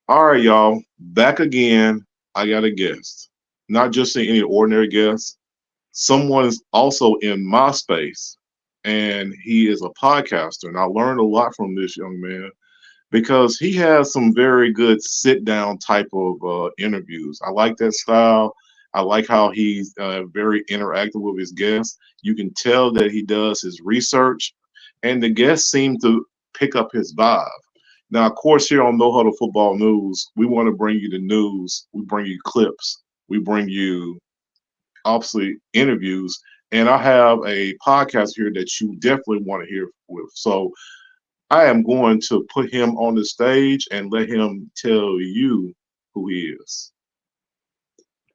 All right, y'all, back again. I got a guest, not just any ordinary guest. Someone's also in my space, and he is a podcaster. And I learned a lot from this young man because he has some very good sit down type of interviews. I like that style. I like how he's very interactive with his guests. You can tell that he does his research, and the guests seem to pick up his vibe. Now, of course, here on No Huddle Football News, we want to bring you the news. We bring you clips. We bring you obviously interviews. And I have a podcast here that you definitely want to hear with. So I am going to put him on the stage and let him tell you who he is.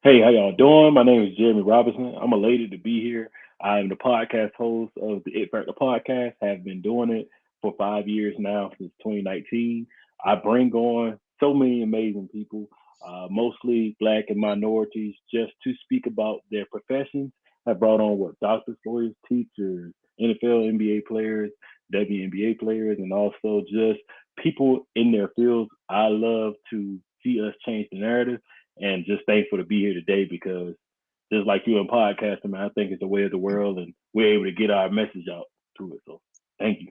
Hey, how y'all doing? My name is Jermey Robinson. I'm elated to be here. I am the podcast host of the It Factor podcast. Have been doing it for 5 years now since 2019. I bring on so many amazing people, mostly Black and minorities, just to speak about their professions. I brought on what doctors, lawyers, teachers, NFL, NBA players, WNBA players, and also just people in their fields. I love to see us change the narrative and just thankful to be here today because just like you in podcasting, man, I think it's the way of the world and we're able to get our message out through it. So thank you.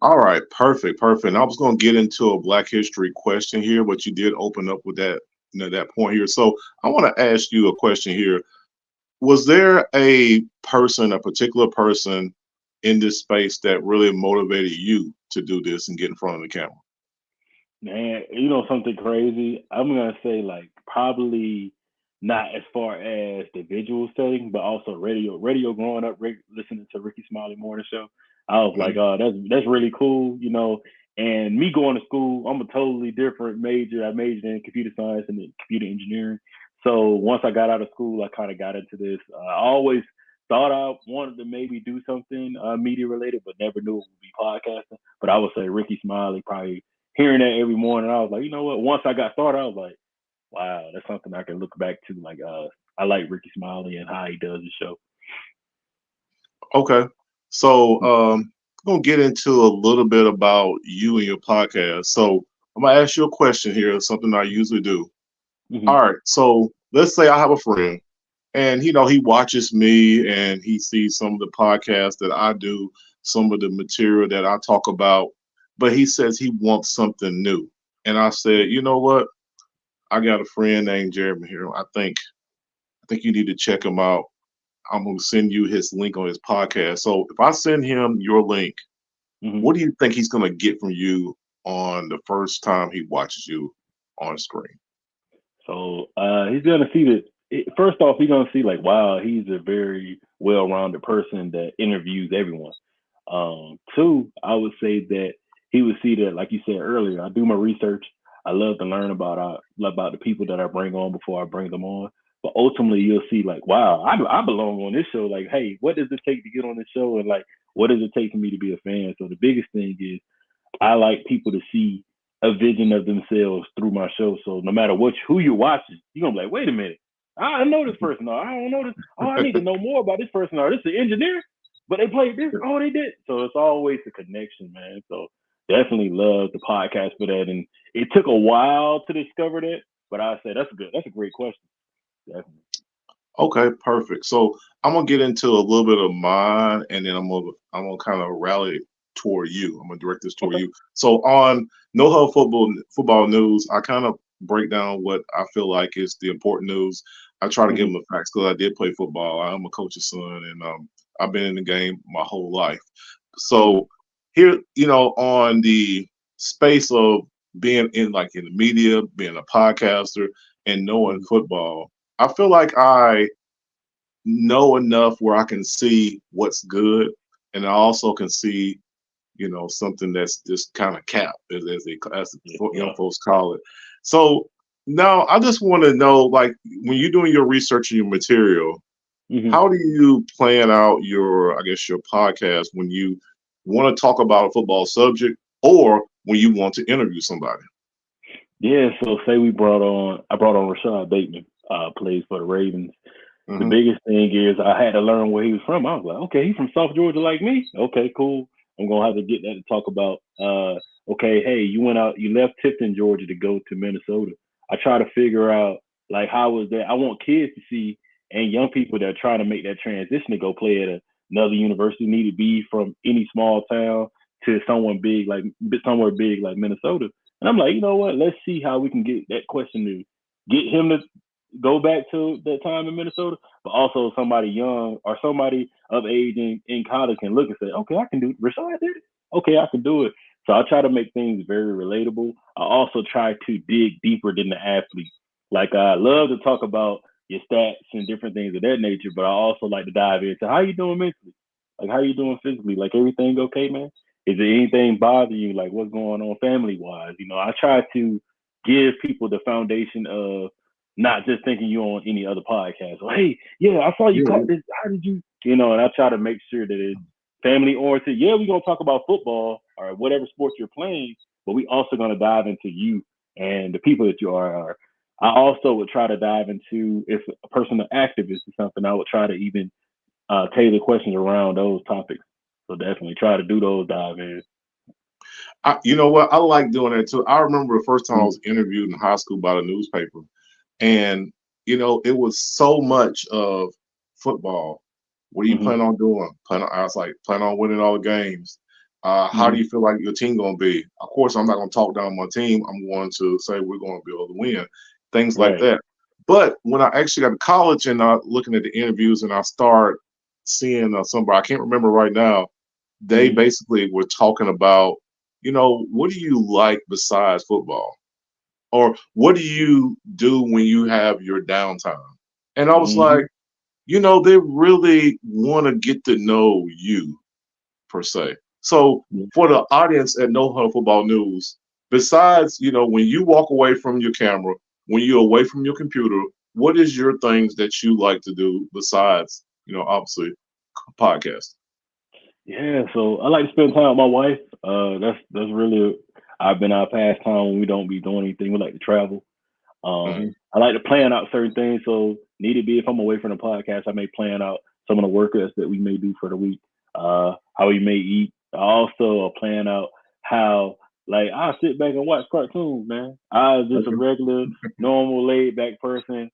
All right, perfect, perfect. And I was going to get into a Black History question here, but you did open up with that, that point here. So I want to ask you a question here. Was there a person, a particular person in this space that really motivated you to do this and get in front of the camera? Man, you know something crazy? I'm gonna say like probably not as far as the visual setting, but also radio. Radio growing up, listening to Ricky Smiley morning show. I was like, Mhm. oh, that's really cool, you know. And me going to school, I'm a totally different major. I majored in computer science and computer engineering. So once I got out of school, I kind of got into this. I always thought I wanted to maybe do something media related, but never knew it would be podcasting. But I would say Ricky Smiley probably hearing that every morning, I was like, you know what? Once I got started, I was like, wow, that's something I can look back to. Like, I like Ricky Smiley and how he does the show. Okay. So I'm gonna get into a little bit about you and your podcast. So I'm gonna ask you a question here, something I usually do. Mm-hmm. All right. So let's say I have a friend and he watches me and he sees some of the podcasts that I do, some of the material that I talk about, but he says he wants something new. And I said, you know what? I got a friend named Jeremy here. I think you need to check him out. I'm going to send you his link on his podcast. So if I send him your link, Mm-hmm. what do you think he's going to get from you on the first time he watches you on screen? So he's gonna see that. First off, he's gonna see like, wow, he's a very well-rounded person that interviews everyone. Two, I would say that he would see that, like you said earlier, I do my research. I love to learn about the people that I bring on before I bring them on. But ultimately, you'll see like, wow, I belong on this show. Like, hey, what does it take to get on this show, and like, what does it take for me to be a fan? So the biggest thing is I like people to see a vision of themselves through my show. So no matter who you're watching, you're gonna be like, wait a minute, I know this person. Or I don't know this. Oh, I need to know more about this person. Or this is an engineer, but they played this. Oh, they did. So it's always a connection, man. So definitely love the podcast for that. And it took a while to discover that, but I say that's good. That's a great question. Definitely. Okay, perfect. So I'm gonna get into a little bit of mine, and then I'm gonna kind of rally toward you. I'm gonna direct this toward Okay. you. So on No Hub Football News, I kind of break down what I feel like is the important news. I try to give Mm-hmm. them the facts because I did play football. I'm a coach's son, and I've been in the game my whole life. So here, on the space of being in the media, being a podcaster, and knowing Mm-hmm. football. I feel like I know enough where I can see what's good, and I also can see, something that's just kind of cap, as the Yeah. young Yeah. folks call it. So now I just want to know, like, when you're doing your research and your material, Mm-hmm. how do you plan out your, I guess, your podcast when you want to talk about a football subject or when you want to interview somebody? Yeah. So say I brought on Rashad Bateman, plays for the Ravens. The Hmm. biggest thing is I had to learn where he was from. I was like, okay, he's from South Georgia like me. Okay, cool. I'm gonna have to get that to talk about. okay, hey, you went out, you left Tifton, Georgia to go to Minnesota. I try to figure out like how was that. I want kids to see and young people that are trying to make that transition to go play at another university, need to be from any small town to someone big like somewhere big like Minnesota. And I'm like, you know what? Let's see how we can get that question to get him to go back to that time in Minnesota, but also somebody young or somebody of age in college can look and say, okay, I can do it. Rashad did it. Okay, I can do it. So I try to make things very relatable. I also try to dig deeper than the athlete. Like I love to talk about your stats and different things of that nature, but I also like to dive into how you doing mentally, like how you doing physically, like everything okay, man? Is there anything bothering you? Like what's going on family wise? I try to give people the foundation of not just thinking you on any other podcast. Or, hey, yeah, I saw you Yeah, caught this. How did you? And I try to make sure that it's family oriented. Yeah, we're gonna talk about football or whatever sport you're playing, but we also gonna dive into you and the people that you are. I also would try to dive into if a person an activist or something. I would try to even tailor questions around those topics. So definitely try to do those dive in. you know what? I like doing that too. I remember the first time I Mm-hmm. was interviewed in high school by the newspaper, and it was so much of football. What do you Mm-hmm. plan on doing? I was like, plan on winning all the games. How do Mm-hmm. you feel like your team gonna be? Of course, I'm not gonna talk down my team. I'm going to say we're gonna be able to win, things like Right. that. But when I actually got to college and looking at the interviews and I start seeing somebody I can't remember right now, they Mm-hmm. basically were talking about, what do you like besides football? Or what do you do when you have your downtime? And I was Mm-hmm. like, they really want to get to know you per se. So for the audience at No Huddle Football News, besides, when you walk away from your camera, when you're away from your computer, what is your things that you like to do besides, obviously podcast? Yeah, so I like to spend time with my wife. That's really I've been our pastime when we don't be doing anything. We like to travel. Hmm. I like to plan out certain things. So need to be if I'm away from the podcast, I may plan out some of the workouts that we may do for the week. How we may eat. I also plan out how like I sit back and watch cartoons, man. I was just a Okay. regular, normal, laid back person.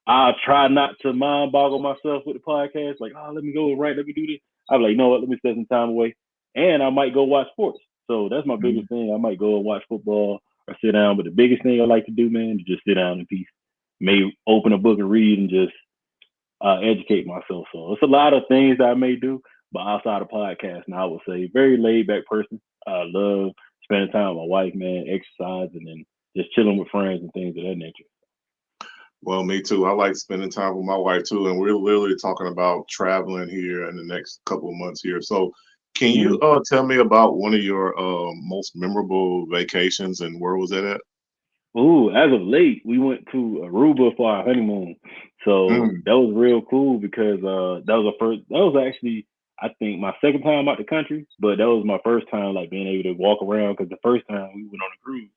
I try not to mind boggle myself with the podcast. Like, oh, let me go right, let me do this. I'm like, you know what? Let me spend some time away, and I might go watch sports. So that's my Mhm. biggest thing. I might go and watch football or sit down. But the biggest thing I like to do, man, is just sit down in peace. May open a book and read and just educate myself. So it's a lot of things that I may do, but outside of podcasting, I would say very laid back person. I love spending time with my wife, man, exercising and just chilling with friends and things of that nature. Well, me too. I like spending time with my wife too, and we're literally talking about traveling here in the next couple of months here. So, can Mm-hmm. you tell me about one of your most memorable vacations and where was it at? Ooh, as of late, we went to Aruba for our honeymoon. So Mm, that was real cool because that was actually I think my second time out the country, but that was my first time like being able to walk around because the first time we went on a cruise.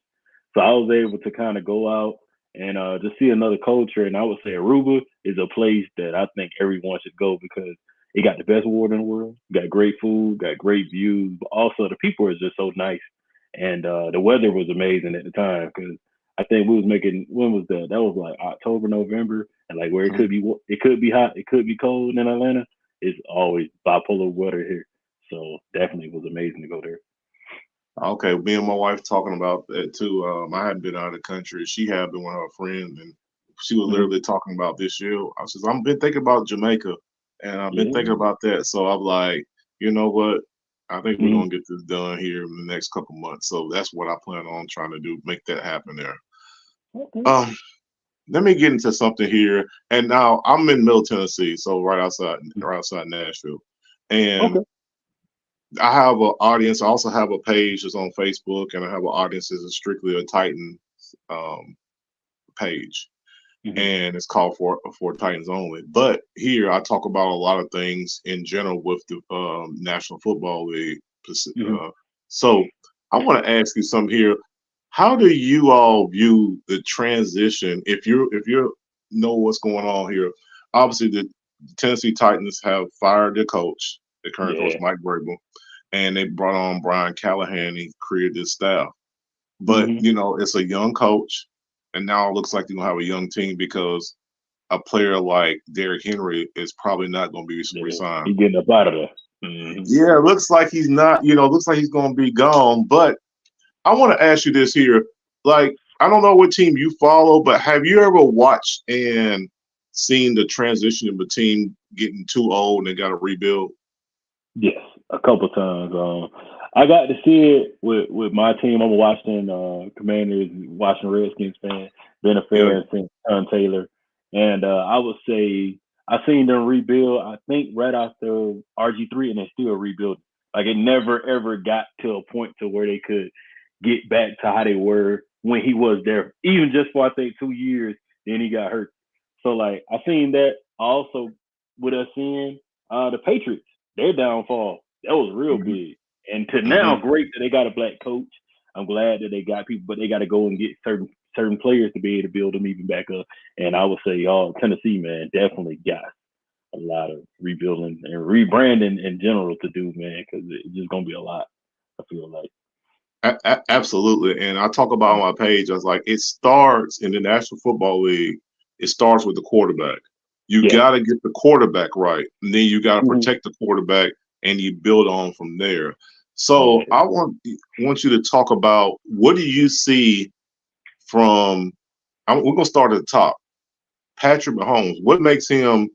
So I was able to kind of go out and just see another culture. And I would say Aruba is a place that I think everyone should go because it got the best water in the world, got great food, got great views, but also the people are just so nice. And the weather was amazing at the time because I think we was making when was that? That was like October, November, and like where mm. it could be hot, it could be cold in Atlanta. It's always bipolar weather here, so definitely was amazing to go there. Okay, me and my wife talking about that too. I hadn't been out of the country. She had been with her friend, and she was Hmm. literally talking about this year. I says, I've been thinking about Jamaica, and I've been thinking Yeah. about that. So I'm like, you know what? I think we're Hmm. gonna get this done here in the next couple months. So that's what I plan on trying to do, make that happen there. Okay. Um, Let me get into something here. And now I'm in Middle Tennessee, so right outside Nashville, and Okay. I have an audience. I also have a page that's on Facebook, and I have an audience that's strictly a Titan um, page, Hmm. and it's called for Titans only. But here I talk about a lot of things in general with the National Football League. Hmm. Uh, so I want to ask you something here. How do you all view the transition? If you know what's going on here, obviously the Tennessee Titans have fired their coach, the current coach Yeah. Mike Vrabel. and they brought on Brian Callahan. He created this staff, but Hmm. it's a young coach, and now it looks like they're gonna have a young team because a player like Derrick Henry is probably not going to be Yeah, resigned. he getting up out of there. Hmm. Yeah, it looks like he's not. Looks like he's going to be gone. But I want to ask you this here. Like, I don't know what team you follow, but have you ever watched and seen the transition of a team getting too old and they got to rebuild? Yes, a couple times. I got to see it with my team. I'm a Washington Commanders, Washington Redskins fan. Been a Yeah. fan since Sean Taylor, and I would say I seen them rebuild. I think right after RG3, and they still rebuild. Like it never ever got to a point to where they could get back to how they were when he was there. Even just for I think 2 years, then he got hurt. So like I seen that also with us seeing the Patriots, their downfall. That was real Hmm. big. And to now, Hmm. great that they got a black coach. I'm glad that they got people, but they got to go and get certain players to be able to build them even back up. And I would say, y'all, Tennessee, man, definitely got a lot of rebuilding and rebranding in general to do, man, because it's just gonna be a lot. I feel like. Absolutely. And I talk about on my page, I was like, it starts in the National Football League. It starts with the quarterback. You Yes. got to get the quarterback right. And then you got to Mm-hmm. protect the quarterback and you build on from there. Yeah. So I want you to talk about what do you see from, we're going to start at the top. Patrick Mahomes, what makes him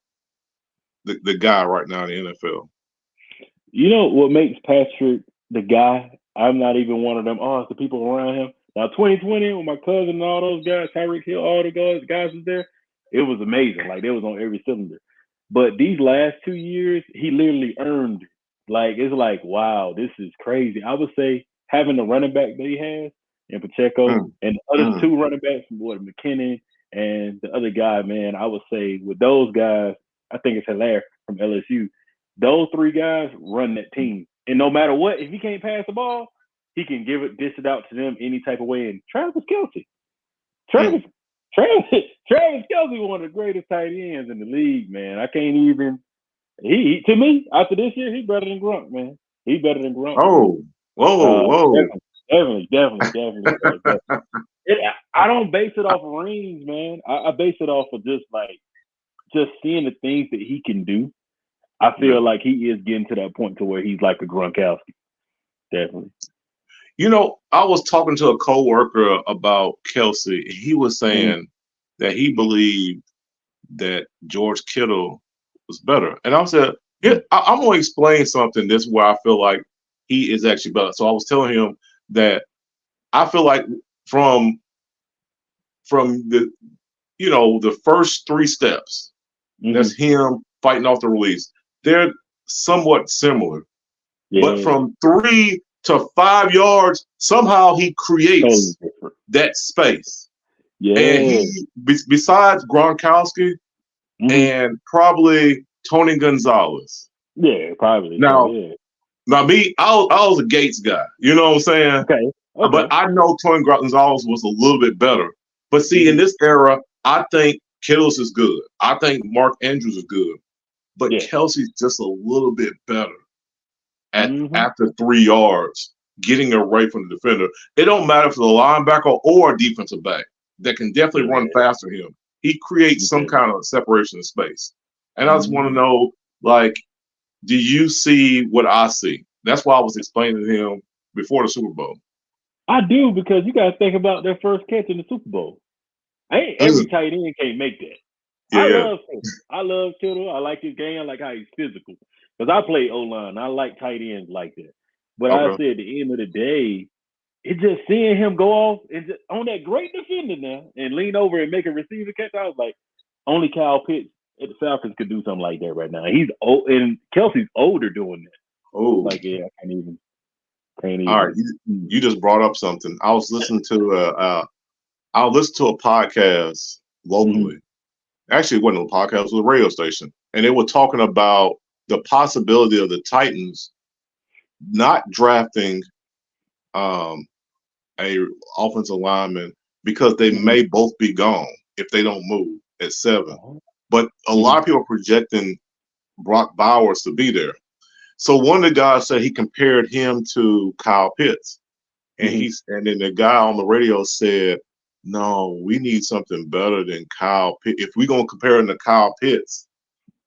the guy right now in the NFL? You know what makes Patrick the guy? I'm not even one of them. Oh, it's the people around him. Now, 2020, with my cousin and all those guys, Tyreek Hill, all the guys was there. It was amazing. Like they was on every cylinder. But these last 2 years, he literally earned it. Like it's like, wow, this is crazy. I would say having the running back that he has and Pacheco Mm, and the other mm, two running backs, what McKinnon and the other guy, man, I would say with those guys, I think it's Hilaire from LSU. Those three guys run that team. And no matter what, if he can't pass the ball, he can dish it out to them any type of way. And Travis Kelsey, mm. Travis, Travis, Travis Kelsey, one of the greatest tight ends in the league, man. I can't even. To me, after this year, he's better than Grunt, man. He's better than Grunt to me. Oh, whoa, whoa. Definitely. It, I don't base it off of rings, man. I base it off of just seeing the things that he can do. I Yeah. feel like he is getting to that point to where he's like a Gronkowski. Definitely. I was talking to a coworker about Kelsey. He was Mm-hmm. saying that he believed that George Kittle was better. And I said, yeah, I'm going to explain something. This is where I feel like he is actually better. So I was telling him that I feel like from the the first three steps, Mm-hmm. that's him fighting off the release. They're somewhat similar. But Yeah, from 3 to 5 yards, somehow he totally creates different. that space. And Yeah. he, besides Gronkowski Mm-hmm. and probably Tony Gonzalez. Yeah, probably so. Now, Yeah. me, I was a Gates guy. You know what I'm saying? Okay. But Okay. I know Tony Gonzalez was a little bit better. But see, in Mm-hmm. this era, I think Kittles is good. I think Mark Andrews is good. But Yeah. Kelsey's just a little bit better at Mm-hmm. after 3 yards, getting away from the defender. It don't matter if it's a linebacker or a defensive back that can definitely run Yeah. faster than him. He creates some Okay. kind of separation in space. And I just want to Mm-hmm. know, like, do you see what I see? That's why I was explaining to him before the Super Bowl. I do because you got to think about their first catch in the Super Bowl. Ain't every Mm, tight end can't make that. yeah, I yeah. love Kittle. I love Kittle. I like his game. I like how he's physical. Because I play O line. I like tight ends like that. But I Okay. say at the end of the day, it's just seeing him go off and just, on that great defender now and lean over and make a receiver catch. I was like, only Kyle Pitts at the Falcons could do something like that right now. He's old, and Kelsey's older doing that. Oh, Like, yeah, I can't all right. even. You just brought up something. I was listening to I listened to a podcast Mm-hmm. locally. Actually, it wasn't a podcast; it was a radio station, and they were talking about the possibility of the Titans not drafting um, a offensive lineman because they Mm-hmm. may both be gone if they don't move at 7. Uh-huh. But a Mm-hmm. lot of people are projecting Brock Bowers to be there. So one of the guys said he compared him to Kyle Pitts, Hmm. and then the guy on the radio said, "No, we need something better than Kyle Pitts. If we're gonna compare him to Kyle Pitts,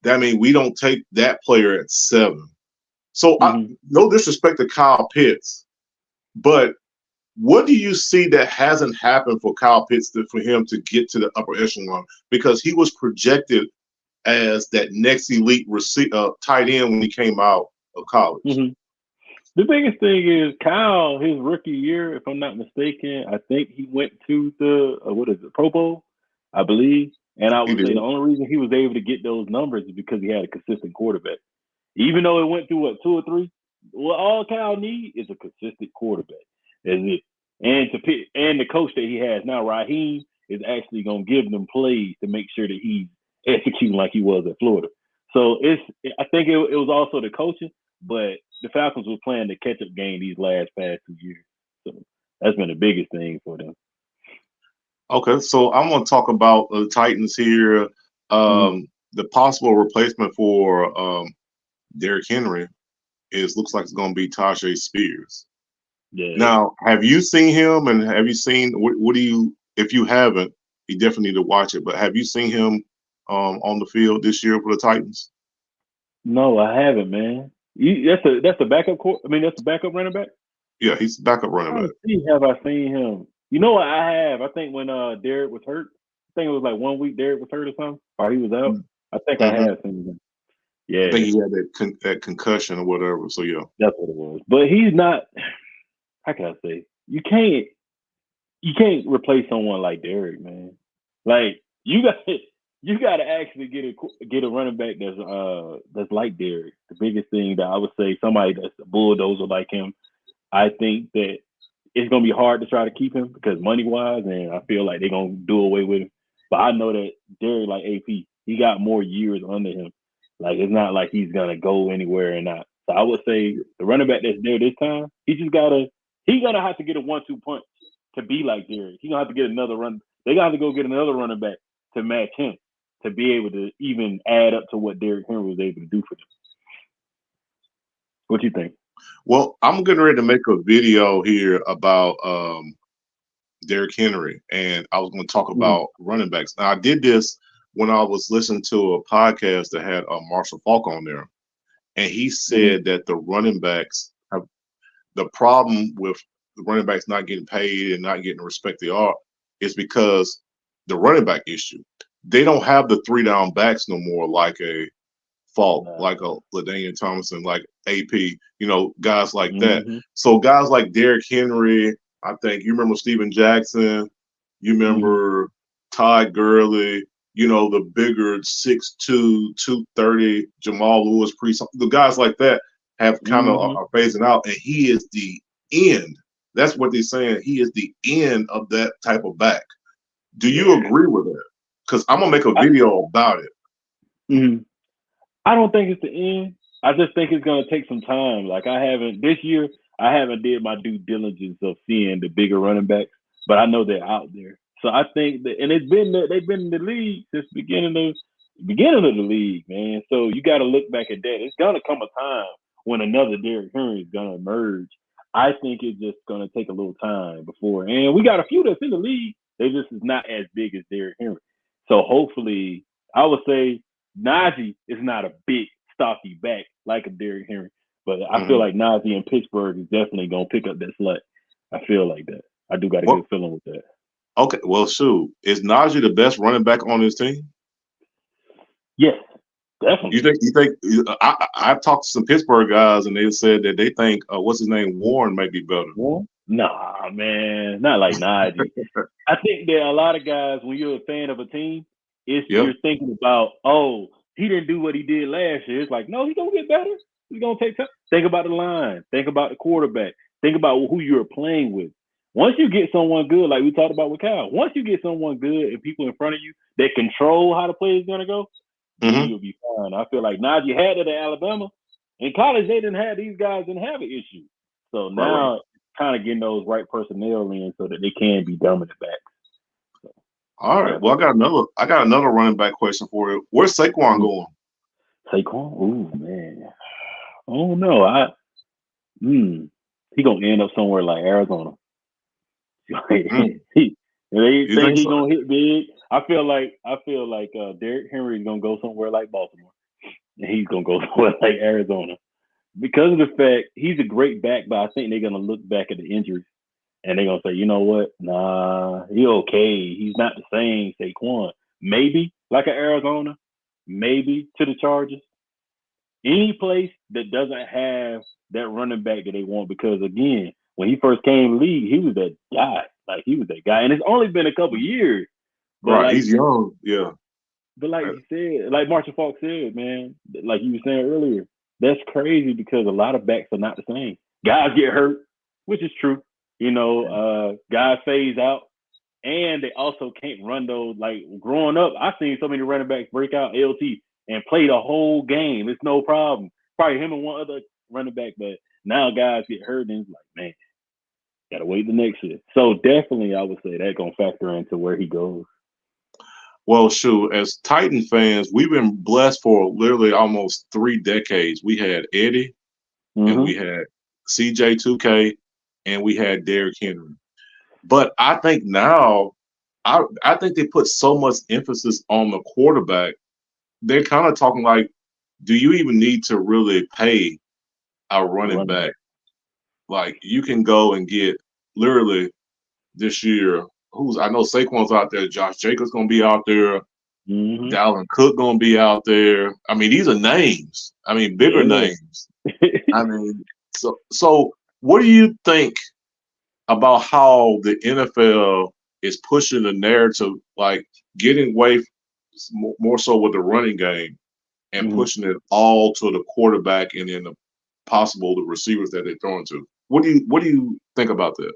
that means we don't take that player at 7." So Hmm. no disrespect to Kyle Pitts, but what do you see that hasn't happened for Kyle Pitts for him to get to the upper echelon? Because he was projected as that next elite tight end when he came out of college. Hmm. The biggest thing is Kyle, his rookie year, if I'm not mistaken, I think he went to the what is it, Pro Bowl, I believe. And I He would did. say the only reason he was able to get those numbers is because he had a consistent quarterback. Even though it went through what 2 or 3, well, all Kyle needs is a consistent quarterback. That's it. And to pick, and the coach that he has now, Raheem, is actually gonna give them plays to make sure that he's executing like he was at Florida. So I think it was also the coaching, but the Falcons were playing the catch up game these past 2 years. So that's been the biggest thing for them. Okay, so I'm going to talk about the Titans here. Mm-hmm. The possible replacement for Derrick Henry looks like it's going to be Tajay Spears. Yeah. Now, have you seen him? And have you seen what do you? If you haven't, you definitely need to watch it. But have you seen him on the field this year for the Titans? No, I haven't, man. That's the backup. I mean, that's the backup running back. Yeah, he's backup running Trying back. to see have I seen him. You know what I have? I think when Derek was hurt, I think it was like 1 week Derek was hurt or something, or he was out. I think I Mm-hmm. have seen him. I think Yeah, he had that concussion or whatever. So yeah. that's what it was. But he's not. How can I say? You can't replace someone like Derek, man. Like you got to actually get a running back that's like Derek. The biggest thing that I would say somebody that's a bulldozer like him. I think that it's gonna be hard to try to keep him because money wise, and I feel like they're gonna do away with him. But I know that Derek, like AP, he got more years under him. Like it's not like he's gonna go anywhere and not. So I would say the running back that's there this time, he's gonna have to get a 1-2 punch to be like Derek. He's gonna have to get another run. They got to go get another running back to match him to be able to even add up to what Derrick Henry was able to do for them. What you think? Well, I'm getting ready to make a video here about Derrick Henry, and I was going to talk Mm-hmm. about running backs. Now, I did this when I was listening to a podcast that had Marshall Falk on there, and he Mm-hmm. said that the running backs have the problem with the running backs not getting paid and not getting the respect they are is because the running back issue. They don't have the 3 down backs no more, like a Falk, like a LaDainian Thompson, like AP, guys like that. Mm-hmm. So guys like Derrick Henry, I think you remember Steven Jackson, you Mm-hmm. remember Todd Gurley, the bigger 6'2", 230, Jamal Lewis, the guys like that have kind of Mm-hmm. are phasing out, and he is the end. That's what they're saying. He is the end of that type of back. Do you Yeah. agree with that? Because I'm gonna make a video about it. Mm-hmm. I don't think it's the end. I just think it's gonna take some time. Like I haven't this year, I haven't did my due diligence of seeing the bigger running backs, but I know they're out there. So I think that, and they've been in the league since the beginning of the league, man. So you got to look back at that. It's gonna come a time when another Derrick Henry is gonna emerge. I think it's just gonna take a little time before, and we got a few that's in the league. They just is not as big as Derrick Henry. So hopefully, I would say Najee is not a big stocky back like a Derrick Henry, but I feel Mhm. like Najee in Pittsburgh is definitely gonna pick up that slack. I feel like that. I do got a What good feeling with that. Okay, well, shoot, is Najee the best running back on his team? Yes, You definitely. think? You think? I've talked to some Pittsburgh guys, and they said that they think what's his name, Warren, might be better. One? Nah, man, not like Najee. I think that a lot of guys, when you're a fan of a team, Yep. you're thinking about, oh, he didn't do what he did last year. It's like, no, he's gonna get better. He's gonna take time. Think about the line. Think about the quarterback. Think about who you're playing with. Once you get someone good, like we talked about with Kyle, once you get someone good and people in front of you that control how the play is gonna go, then Hmm. you'll be fine. I feel like Najee had it at Alabama. In college, they didn't have these guys didn't have an issue. So Right. Right. now kind of getting those right personnel in so that they can be dominant backs. So, All right. Well, definitely. I got another running back question for you. Where's Saquon going? Saquon? Ooh, man. don't know. He gonna end up somewhere like Arizona. Mm, They you think think he so? gonna hit big. I feel like Derrick Henry is gonna go somewhere like Baltimore, and he's gonna go somewhere like Arizona because of the fact he's a great back. But I think they're gonna look back at the injuries and they're gonna say, you know what? Nah, he okay. He's not the same Saquon. Maybe like an Arizona, maybe to the Chargers. Any place that doesn't have that running back that they want, because again, when he first came to the league, he was that guy. Like he was that guy, and it's only been a couple years. But Right. like, He's young. Yeah. but like you said, like Marshall Falk said, man, like you were saying earlier, that's crazy because a lot of backs are not the same. Guys get hurt, which is true. Guys phase out, and they also can't run those. Like growing up, I've seen so many running backs break out LT and play the whole game. It's no problem. Probably him and one other running back, but now guys get hurt and it's like, man, gotta wait the next year. So definitely, I would say that gonna factor into where he goes. Well, shoot, as Titan fans, we've been blessed for literally almost 3 decades. We had Eddie and Mm-hmm. we had CJ2K and we had Derrick Henry. But I think now, I think they put so much emphasis on the quarterback. They're kind of talking like, do you even need to really pay a The running running back? back. Like you can go and get literally this year. Who's I know Saquon's out there. Josh Jacobs gonna be out there. Mm-hmm. Dalvin Cook gonna be out there. I mean, these are names. I mean, bigger Yeah. names. I mean, so what do you think about how the NFL is pushing the narrative, like getting away more so with the running game and Mm-hmm. pushing it all to the quarterback and then the possible the receivers that they're throwing to? What do you think about that?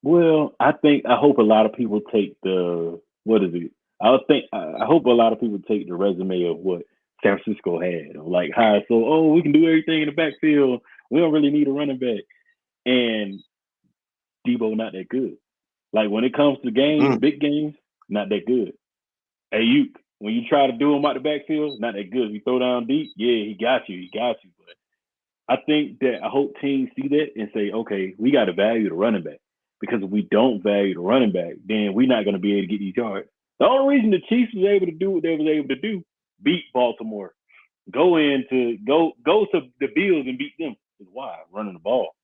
Well, I hope a lot of people take the what is it? I hope a lot of people take the resume of what San Francisco had, of like how we can do everything in the backfield. We don't really need a running back, and Debo not that good. Like when it comes to games, Mm, big games, not that good. Ayuk, when you try to do him out the backfield, not that good. If you throw down deep, yeah, he got you. But I hope teams see that and say, okay, we got to value the running back because if we don't value the running back, then we're not going to be able to get these yards. The only reason the Chiefs was able to do what they was able to do, beat Baltimore, go to the Bills and beat them, is why running the ball.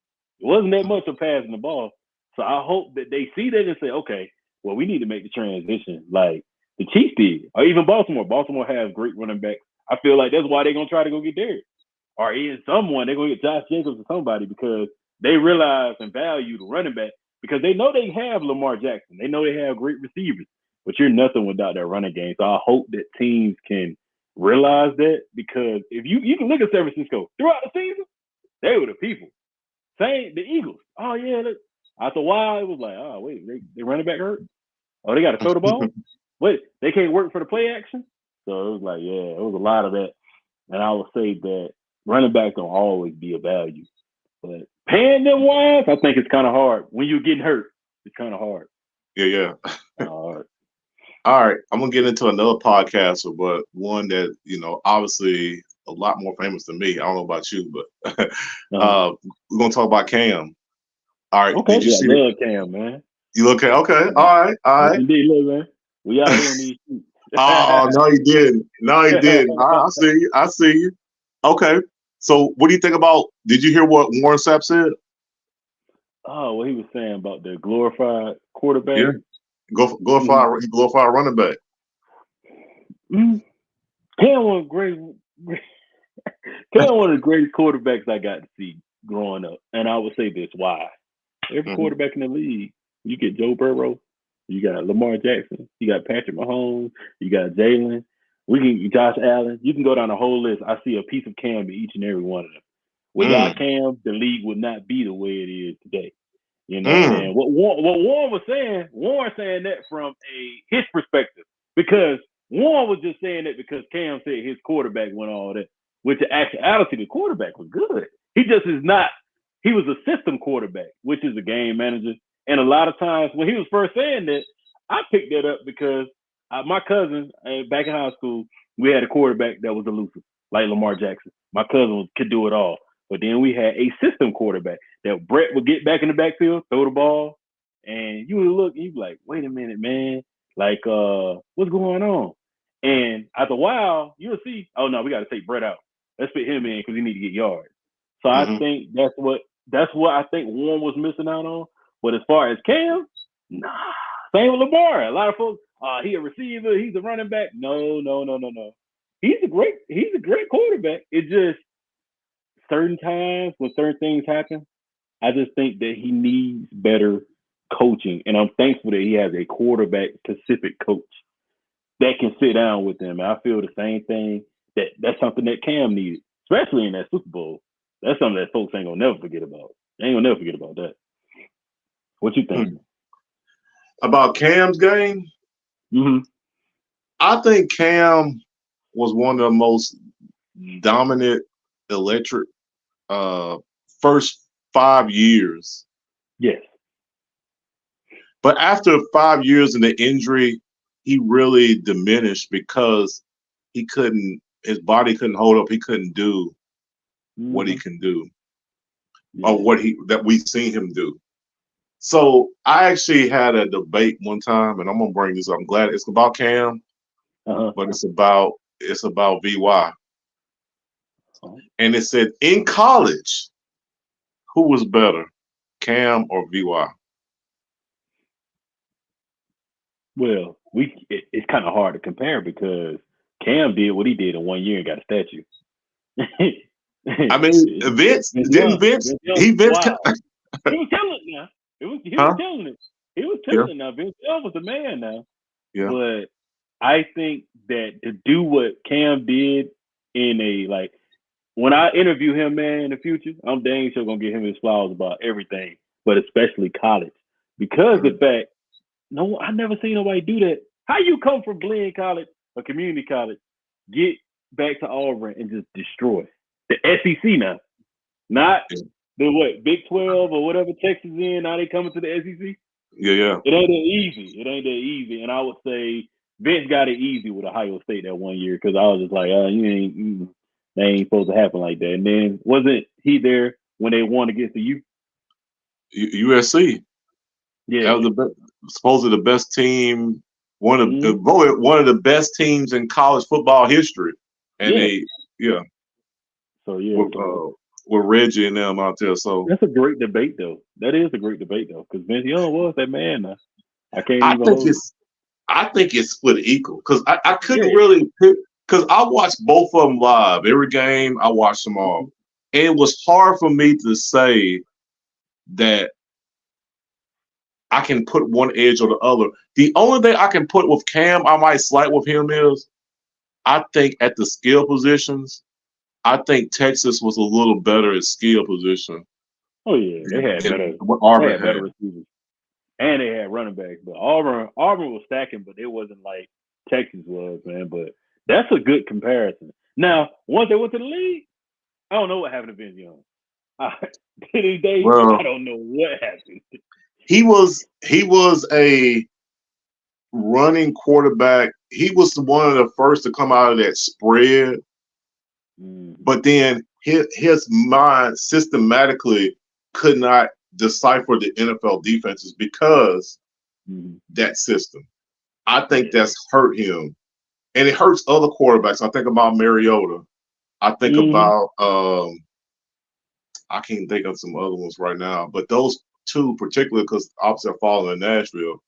It wasn't that much of passing the ball. So I hope that they see that and say, okay, well, we need to make the transition like the Chiefs did, or even Baltimore. Baltimore has great running backs. I feel like that's why they're gonna try to go get Derrick or in someone, they're gonna get Josh Jacobs or somebody because they realize and value the running back because they know they have Lamar Jackson. They know they have great receivers, but you're nothing without that running game. So I hope that teams can realize that because if you can look at San Francisco throughout the season, they were the people. Same the Eagles. Oh yeah, look. After a while it was like, oh wait, they running back hurt. Oh, they got to throw the ball. Wait, they can't work for the play action. So it was like, yeah, it was a lot of that. And I would say that running backs don't always be a value. But paying them wise, I think it's kind of hard. When you're getting hurt, it's kind of hard. yeah, yeah. Uh, All right, I'm gonna get into another podcaster, but one that obviously a lot more famous than me. I don't know about you, but uh, we're gonna talk about Cam. All right, okay, did you yeah, I see it? love Cam, man. You okay? Okay, Yeah. all right, all Yes, right. indeed, look, man. We out here in these streets. Oh no, he didn't. No, he didn't. I see you. I see you. Okay, so what do you think about? Did you hear what Warren Sapp said? Oh, what he was saying about the glorified quarterback. Yeah, glorify running back. Mm-hmm. Cam was great. Cam one of the greatest quarterbacks I got to see growing up, and I would say this: why? Every Hmm. quarterback in the league, you get Joe Burrow, you got Lamar Jackson, you got Patrick Mahomes, you got Jalen, Josh Allen. You can go down the whole list. I see a piece of Cam in each and every one of them. Without Mm, Cam, the league would not be the way it is today. mm, And what Warren was saying, Warren saying that from his perspective, because Warren was just saying that because Cam said his quarterback went all that, which in actuality the quarterback was good. He just is not. He was a system quarterback, which is a game manager. And a lot of times when he was first saying that, I picked that up because my cousin back in high school, we had a quarterback that was elusive. like Lamar Jackson. My cousin could do it all. But then we had a system quarterback that Brett would get back in the backfield, throw the ball, and you would look and you'd be like, wait a minute, man. Like, what's going on? And after a while, you'll see, oh no, we got to take Brett out. Let's fit him in because we need to get yards. So I Mm-hmm. think that's what I think Warren was missing out on. But as far as Cam, nah. Same with Lamar. A lot of folks, he a receiver, he's a running back. No, no, no, no, no. He's a great quarterback. It just certain times when certain things happen, I just think that he needs better coaching. And I'm thankful that he has a quarterback specific coach that can sit down with him. And I feel the same thing that's something that Cam needed, especially in that Super Bowl. That's something that folks ain't gonna never forget about. They ain't gonna never forget about that. What you think? About Cam's game, Mm-hmm. I think Cam was one of the most dominant, electric uh, first 5 years. Yes. But after 5 years in the injury, he really diminished because his body couldn't hold up. He couldn't do what he Mm-hmm. can do or Yeah. that we've seen him do. So I actually had a debate one time, and I'm gonna bring this up. I'm glad it's about Cam, Uh-huh. but it's about VY. Uh-huh. And it said in college, who was better, Cam or VY? Well, it's kind of hard to compare because Cam did what he did in 1 year and got a statue. I mean, Vince Vince didn't Young. Vince Vince Young. he Vince Wow. He was killing it now. He was huh? killing it. He was Yeah, killing it now. Vince Young was the man now. yeah. But I think that to do what Cam did in a like when I interview him, man, in the future, I'm dang sure gonna give him his flowers about everything, but especially college. Because the Mm. fact no, I never seen nobody do that. How you come from Glenn College, a community college, get back to Auburn and just destroy the SEC now? Not the what Big 12 or whatever Texas in. Now they coming to the SEC. Yeah, yeah. It ain't that easy. It ain't that easy. And I would say Vince got it easy with Ohio State that 1 year because I was just like, they ain't supposed to happen like that. And then wasn't he there when they won against the U? USC. That was Yeah. supposedly the best team, Mm-hmm. voted one of the best teams in college football history, and Yeah. they yeah So yeah. with So with Reggie and them out there. So that's a great debate, though. That is a great debate, though, because Vince Young was that man. Now. I can't I even think hold. it's I think it's split equal because I couldn't Yeah. really pick because I watched both of them live. Every game I watched them all. Mm-hmm. And it was hard for me to say that I can put one edge or the other. The only thing I can put with Cam, I might slight with him is I think at the skill positions, I think Texas was a little better at skill position Oh yeah, they had than better. what They Auburn had better had. receivers, and they had running backs. But Auburn was stacking, but it wasn't like Texas was, man. But that's a good comparison. Now, once they went to the league, I don't know what happened to Vince Young. I, to this day, I Well, don't know what happened. he was a running quarterback. He was one of the first to come out of that spread, Mm-hmm. but then his mind systematically could not decipher the NFL defenses because Mm-hmm. that system. I think Yeah. that's hurt him, and it hurts other quarterbacks. I think about Mariota. I think Mm-hmm. about I can't think of some other ones right now, but those two particularly because obviously I follow in Nashville,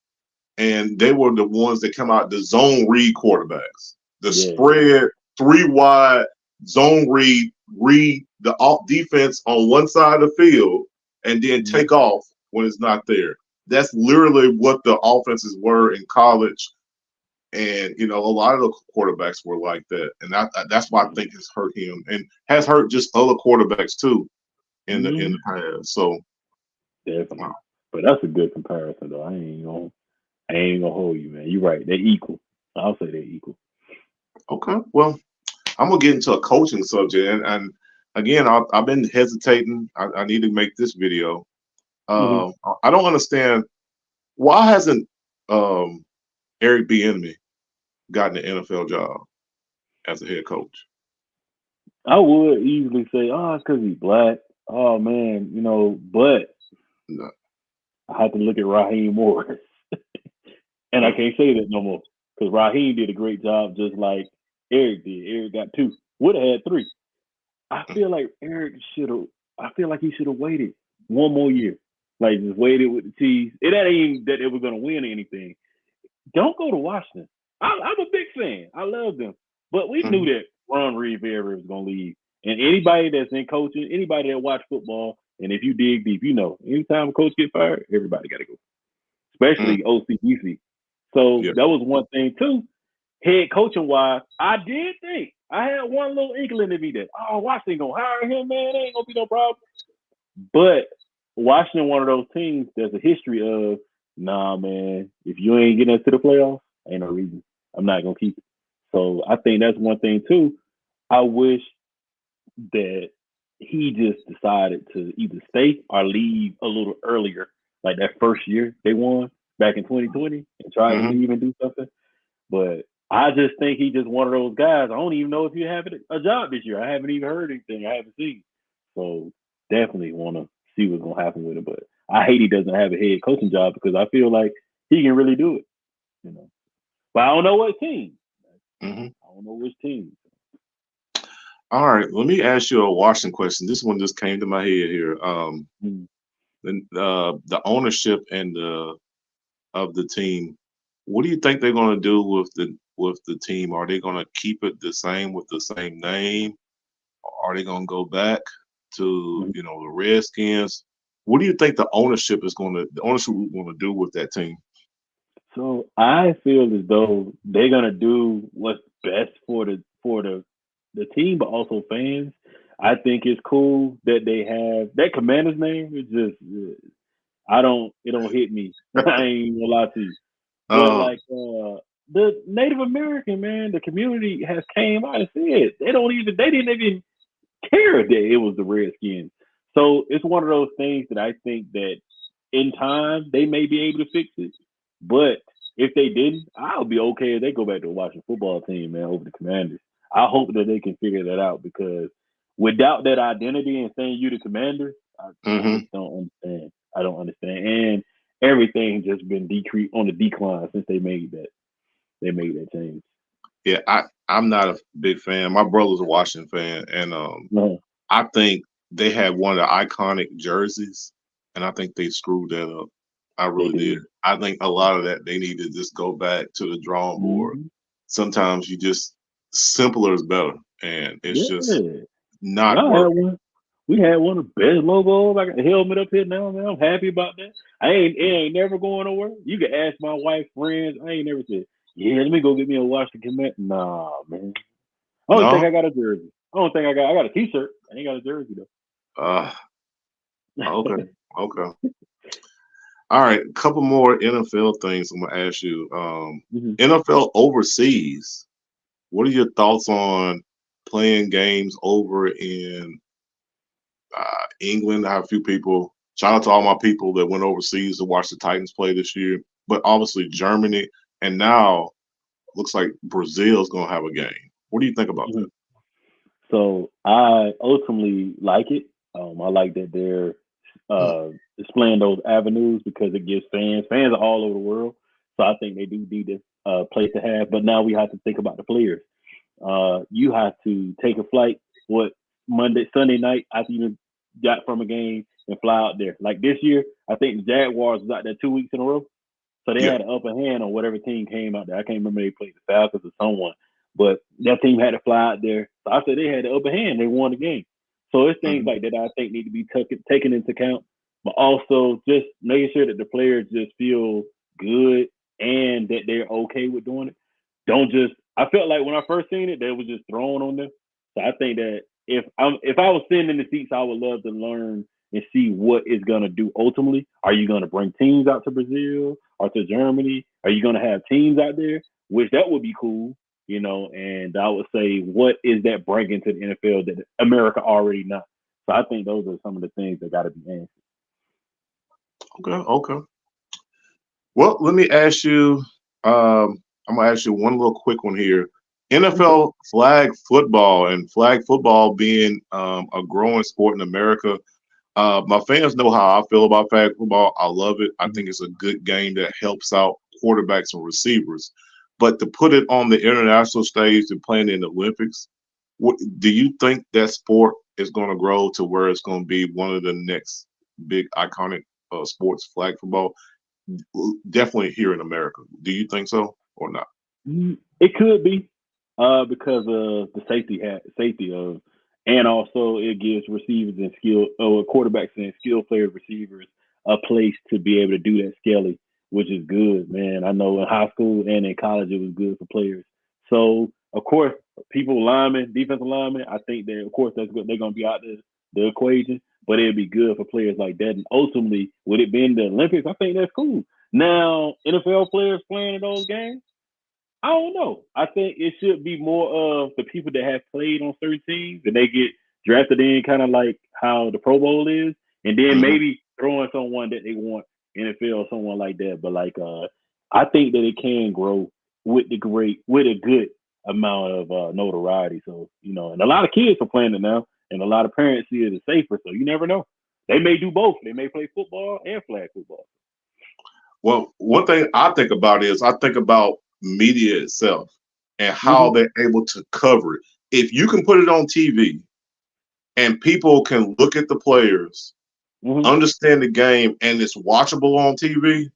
and they were the ones that come out the zone read quarterbacks, the Yeah. spread three wide zone read the off defense on one side of the field, and then take Mm-hmm. off when it's not there. That's literally what the offenses were in college. And a lot of the quarterbacks were like that, and that's why I think it's hurt him, and has hurt just other quarterbacks too in the Mm-hmm. past. So, Definitely. wow. But that's a good comparison, though. I ain't gonna hold you, man. You're right. They're equal. I'll say they're equal. Okay, well, I'm gonna get into a coaching subject, and again, I've been hesitating. I need to make this video. Mm-hmm. I don't understand why hasn't um, Eric Bieniemy gotten an NFL job as a head coach? I would easily say, oh, it's because he's black. Oh man, but No. I have to look at Raheem Morris, and I Mm, can't say that no more because Raheem did a great job, just like Eric did. Eric got two, would have had three. I mm, feel like Eric should have. I feel like he should have waited one more year, like just waited with the Chiefs. It ain't even that they were gonna win anything. Don't go to Washington. I'm a big fan. I love them, but we knew mhm, that Ron Rivera was gonna leave. And anybody that's in coaching, anybody that watch football, and if you dig deep, anytime a coach get fired, everybody got to go, mm. especially OCBC. So Yeah. that was one thing too. Head coaching wise, I did think I had one little inkling to be that, oh, Washington gonna hire him, man. Ain't gonna be no problem. But Washington, one of those teams, there's a history of, nah, man, if you ain't getting us to the playoffs, ain't no reason. I'm not gonna keep it. So I think that's one thing too. I wish that he just decided to either stay or leave a little earlier, like that first year they won back in 2020, and tried to Hmm. leave and do something. But I just think he just one of those guys. I don't even know if he have a job this year. I haven't even heard anything. I haven't seen. So definitely want to see what's gonna happen with it. But I hate he doesn't have a head coaching job because I feel like he can really do it. You know, but I don't know what team. Hmm. I don't know which team. All right. Let me ask you a Washington question. This one just came to my head here. Mm. The ownership and the of the team. What do you think they're going to do with the team? Are they going to keep it the same with the same name? Are they going to go back to Mhm. the Redskins? What do you think the ownership is going to do with that team? So I feel as though they're gonna do what's best for the team, but also fans. I think it's cool that they have that commander's name. It's just I don't it don't hit me. I ain't gonna lie to you. But Um, like the Native American man, the community has came out and said they didn't even care that it was the Redskins. So it's one of those things that I think that in time they may be able to fix it. But if they didn't, I'll be okay if they go back to a Washington football team, man, over the Commanders. I hope that they can figure that out because without that identity and saying you the Commander, I hmm. just don't understand. I don't understand. And everything just been decreased on the decline since they made that change. Yeah, I'm not a big fan. My brother's a Washington fan, and No, I think they had one of the iconic jerseys, and I think they screwed that up. I they really did. did. I think a lot of that they need to just go back to the drawing board. Mm-hmm. Sometimes you just simpler is better, and it's just Yeah. not Y'all had working. one. We had one of the best logos. I got the helmet up here now, man. I'm happy about that. It ain't never going nowhere. You can ask my wife, friends. I ain't never said, yeah, let me go get me a Washington commit. Nah, man. I don't think No, I got a jersey. I got a t-shirt. I ain't got a jersey uh, though. okay, okay. All right, a couple more NFL things I'm gonna ask you. Mhm. NFL overseas. What are your thoughts on playing games over in England? I have a few people. Shout out to all my people that went overseas to watch the Titans play this year. But obviously Germany, and now looks like Brazil's gonna have a game. What do you think about that? Mhm. So I ultimately like it. I like that they're Mm, displaying those avenues because it gives fans are all over the world. So I think they do need this place to have. But now we have to think about the players. You have to take a flight what Sunday night after you got from a game and fly out there. Like this year, I think the Jaguars was out there 2 weeks in a row. So they yeah. had an upper hand on whatever team came out there. I can't remember they played the Falcons or someone, but that team had to fly out there. So I said they had the upper hand. They won the game. So it's things Hmm. like that I think need to be taken into account, but also just making sure that the players just feel good and that they're okay with doing it. Don't just. I felt like when I first seen it, they was just thrown on them. So I think that if I was sitting in the seats, I would love to learn and see what it's gonna do ultimately. Are you gonna bring teams out to Brazil or to Germany? Are you gonna have teams out there? Which that would be cool, And I would say, what is that bringing to the NFL that America already not? So I think those are some of the things that got to be answered. Okay, okay. Well, let me ask you. I'm gonna ask you one little quick one here. Okay. NFL flag football and flag football being a growing sport in America. My fans know how I feel about flag football. I love it. I Mhm. think it's a good game that helps out quarterbacks and receivers. But to put it on the international stage and playing in the Olympics, do you think that sport is going to grow to where it's going to be one of the next big iconic sports, flag football? Definitely here in America. Do you think so or not? It could be, because of the safety of, and also it gives receivers and quarterbacks and skill player receivers a place to be able to do that scaling, which is good, man. I know in high school and in college it was good for players. So of course, people linemen, defensive linemen, I think that of course that's good. They're gonna be out the equation, but it'd be good for players like that. And ultimately, with it being the Olympics, I think that's cool. Now, NFL players playing in those games. I don't know. I think it should be more of the people that have played on certain teams and they get drafted in, kind of like how the Pro Bowl is, and then Hmm. maybe throwing someone that they want NFL or someone like that. But like, I think that it can grow with a good amount of notoriety. So and a lot of kids are playing it now, and a lot of parents see it as safer. So you never know. They may do both. They may play football and flag football. Well, one thing I think about is I think about media itself and how Hmm. they're able to cover it. If you can put it on TV and people can look at the players, Hmm. understand the game, and it's watchable on TV,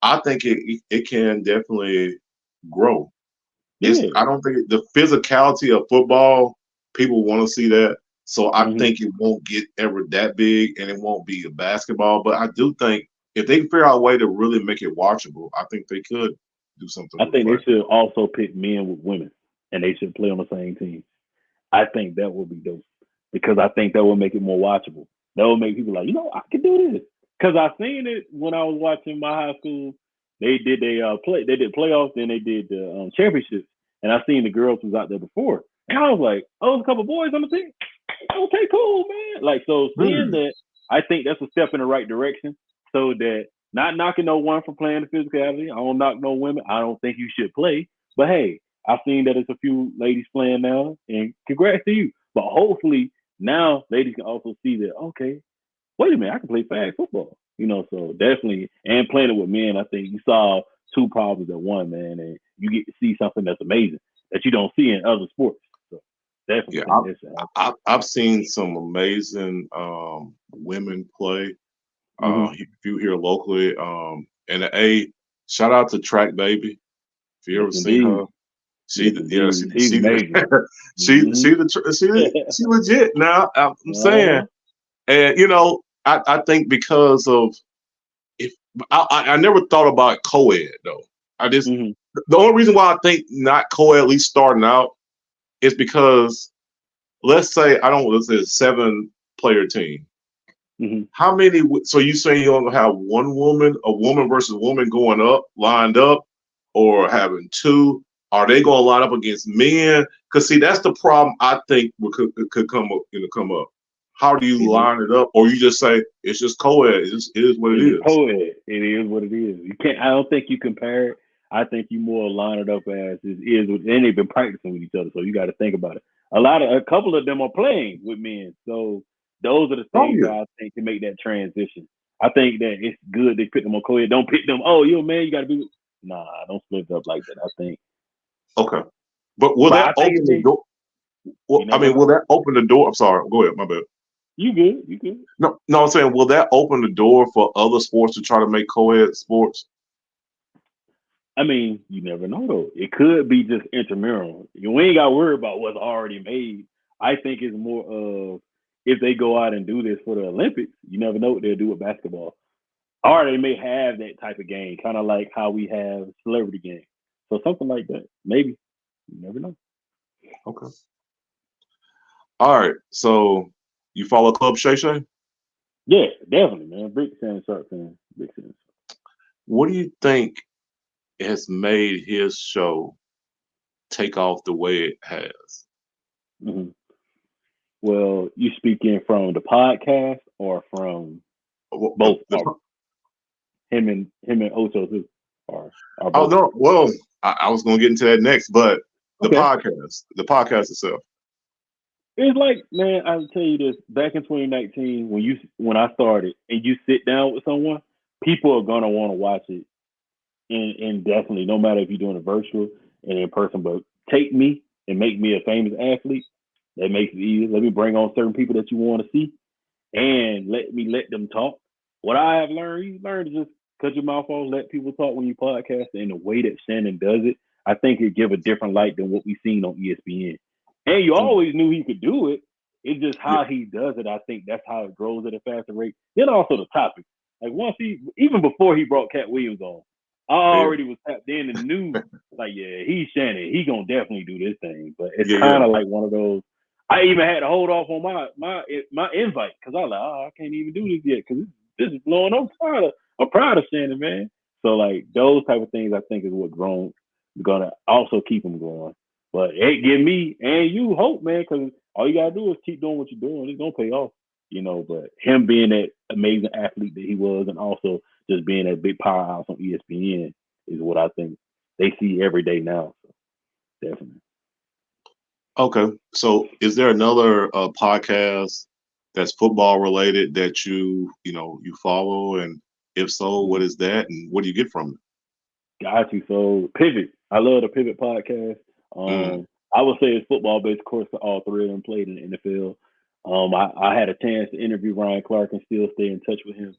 I think it can definitely grow. I Yeah. don't think the physicality of football, people want to see that. So I Hmm. think it won't get ever that big and it won't be a basketball. But I do think if they can figure out a way to really make it watchable, I think they could do something I with think they flag should football. also pick men with women, and they should play on the same team. I think that would be dope because I think that would make it more watchable. That would make people like, I can do this. Because I seen it when I was watching my high school. They did they did playoffs, then they did the championships, and I seen the girls was out there before, and I was like, oh, there's a couple boys on the team. Okay, cool, man. Like, so seeing Hmm. that, I think that's a step in the right direction. So that, not knocking no one for playing the physicality. I don't knock no women. I don't think you should play. But hey, I've seen that there's a few ladies playing now, and congrats to you. But hopefully now ladies can also see that, okay, wait a minute, I can play flag football. So definitely, and playing it with men, I think you solve two problems at one, man, and you get to see something that's amazing that you don't see in other sports. So definitely Yeah, think that should happen. I've seen some amazing women play. Mm-hmm. If you here locally, and shout out to Track Baby. If you Yes, ever seen indeed. her, Yes, yeah, indeed. She's amazing. she Mm-hmm. she legit. Now I'm saying, Uh-huh. and I think because of if I never thought about co-ed though. I just Mm-hmm. the only reason why I think not co-ed at least starting out is because let's say a 7 player team. Mm-hmm. How many? So you saying you're gonna have a woman versus woman going up, lined up, or having two? Are they gonna line up against men? Because see, that's the problem. I think could come up. Come up. How do you It just line it up, or you just say it's just co-ed? It is what it it's just is. co-ed. It is what it is. You can't. I don't think you compare it. I think you more line it up as it is, and they've been practicing with each other. So you got to think about it. A couple of them are playing with men. So those are the Oh things that yeah. I think can make that transition. I think that it's good they pick them on co-ed. Don't pick them. Oh, you're a man. You got to be. Nah, don't split it up like that. I think. Okay. But will But that I think open it the may. door? You Well, I never mean, will know. that open the door? I'm sorry. Go ahead. My bad. You good? You good? No, no. I'm saying, will that open the door for other sports to try to make co-ed sports? I mean, you never know though. It could be just intramural. We ain't got to worry about what's already made. I think it's more of if they go out and do this for the Olympics, you never know what they'll do with basketball. Or they may have that type of game, kind of like how we have celebrity games. So something like that. Maybe. You never know. Okay. All right. So you follow Club Shay Shay? Yeah, definitely, man. Big fan, shark fan. Big fan. What do you think has made his show take off the way it has? Mm-hmm. Well, you speaking from the podcast or from Well, both? Or him and Ocho too, or oh both? no. Well, I was going to get into that next, but Okay. The podcast itself. It's like, man, I'll tell you this. Back in 2019, when I started, and you sit down with someone, people are gonna want to watch it, and definitely, no matter if you're doing a virtual and in person. But take me and make me a famous athlete. That makes it easy. Let me bring on certain people that you want to see, and let them talk. What I have learned, you learn to just cut your mouth off, let people talk when you podcast, and the way that Shannon does it, I think it give a different light than what we've seen on ESPN. And you Mm, always knew he could do it. It's just yeah, how he does it. I think that's how it grows at a faster rate. Then also the topic. Like once even before he brought Cat Williams on, I yeah, already was tapped in and knew, like, yeah, he's Shannon. He gonna definitely do this thing. But it's yeah, yeah. kind of like one of those. I even had to hold off on my invite because I was like, oh, I can't even do this yet because this is blowing. I'm proud of Shannon, man. So like those type of things, I think is what grown gonna also keep him going. But it give me and you hope, man, because all you gotta do is keep doing what you're doing. It's gonna pay off, you know. But him being that amazing athlete that he was, and also just being that big powerhouse on ESPN is what I think they see every day now. So definitely. Okay. So, is there another podcast that's football related that you follow, and if so, what is that, and what do you get from Got you. So Pivot. I love the Pivot podcast. it? Mm, I would say it's football based. Of course, all three of them played in the NFL. I had a chance to interview Ryan Clark and still stay in touch with him.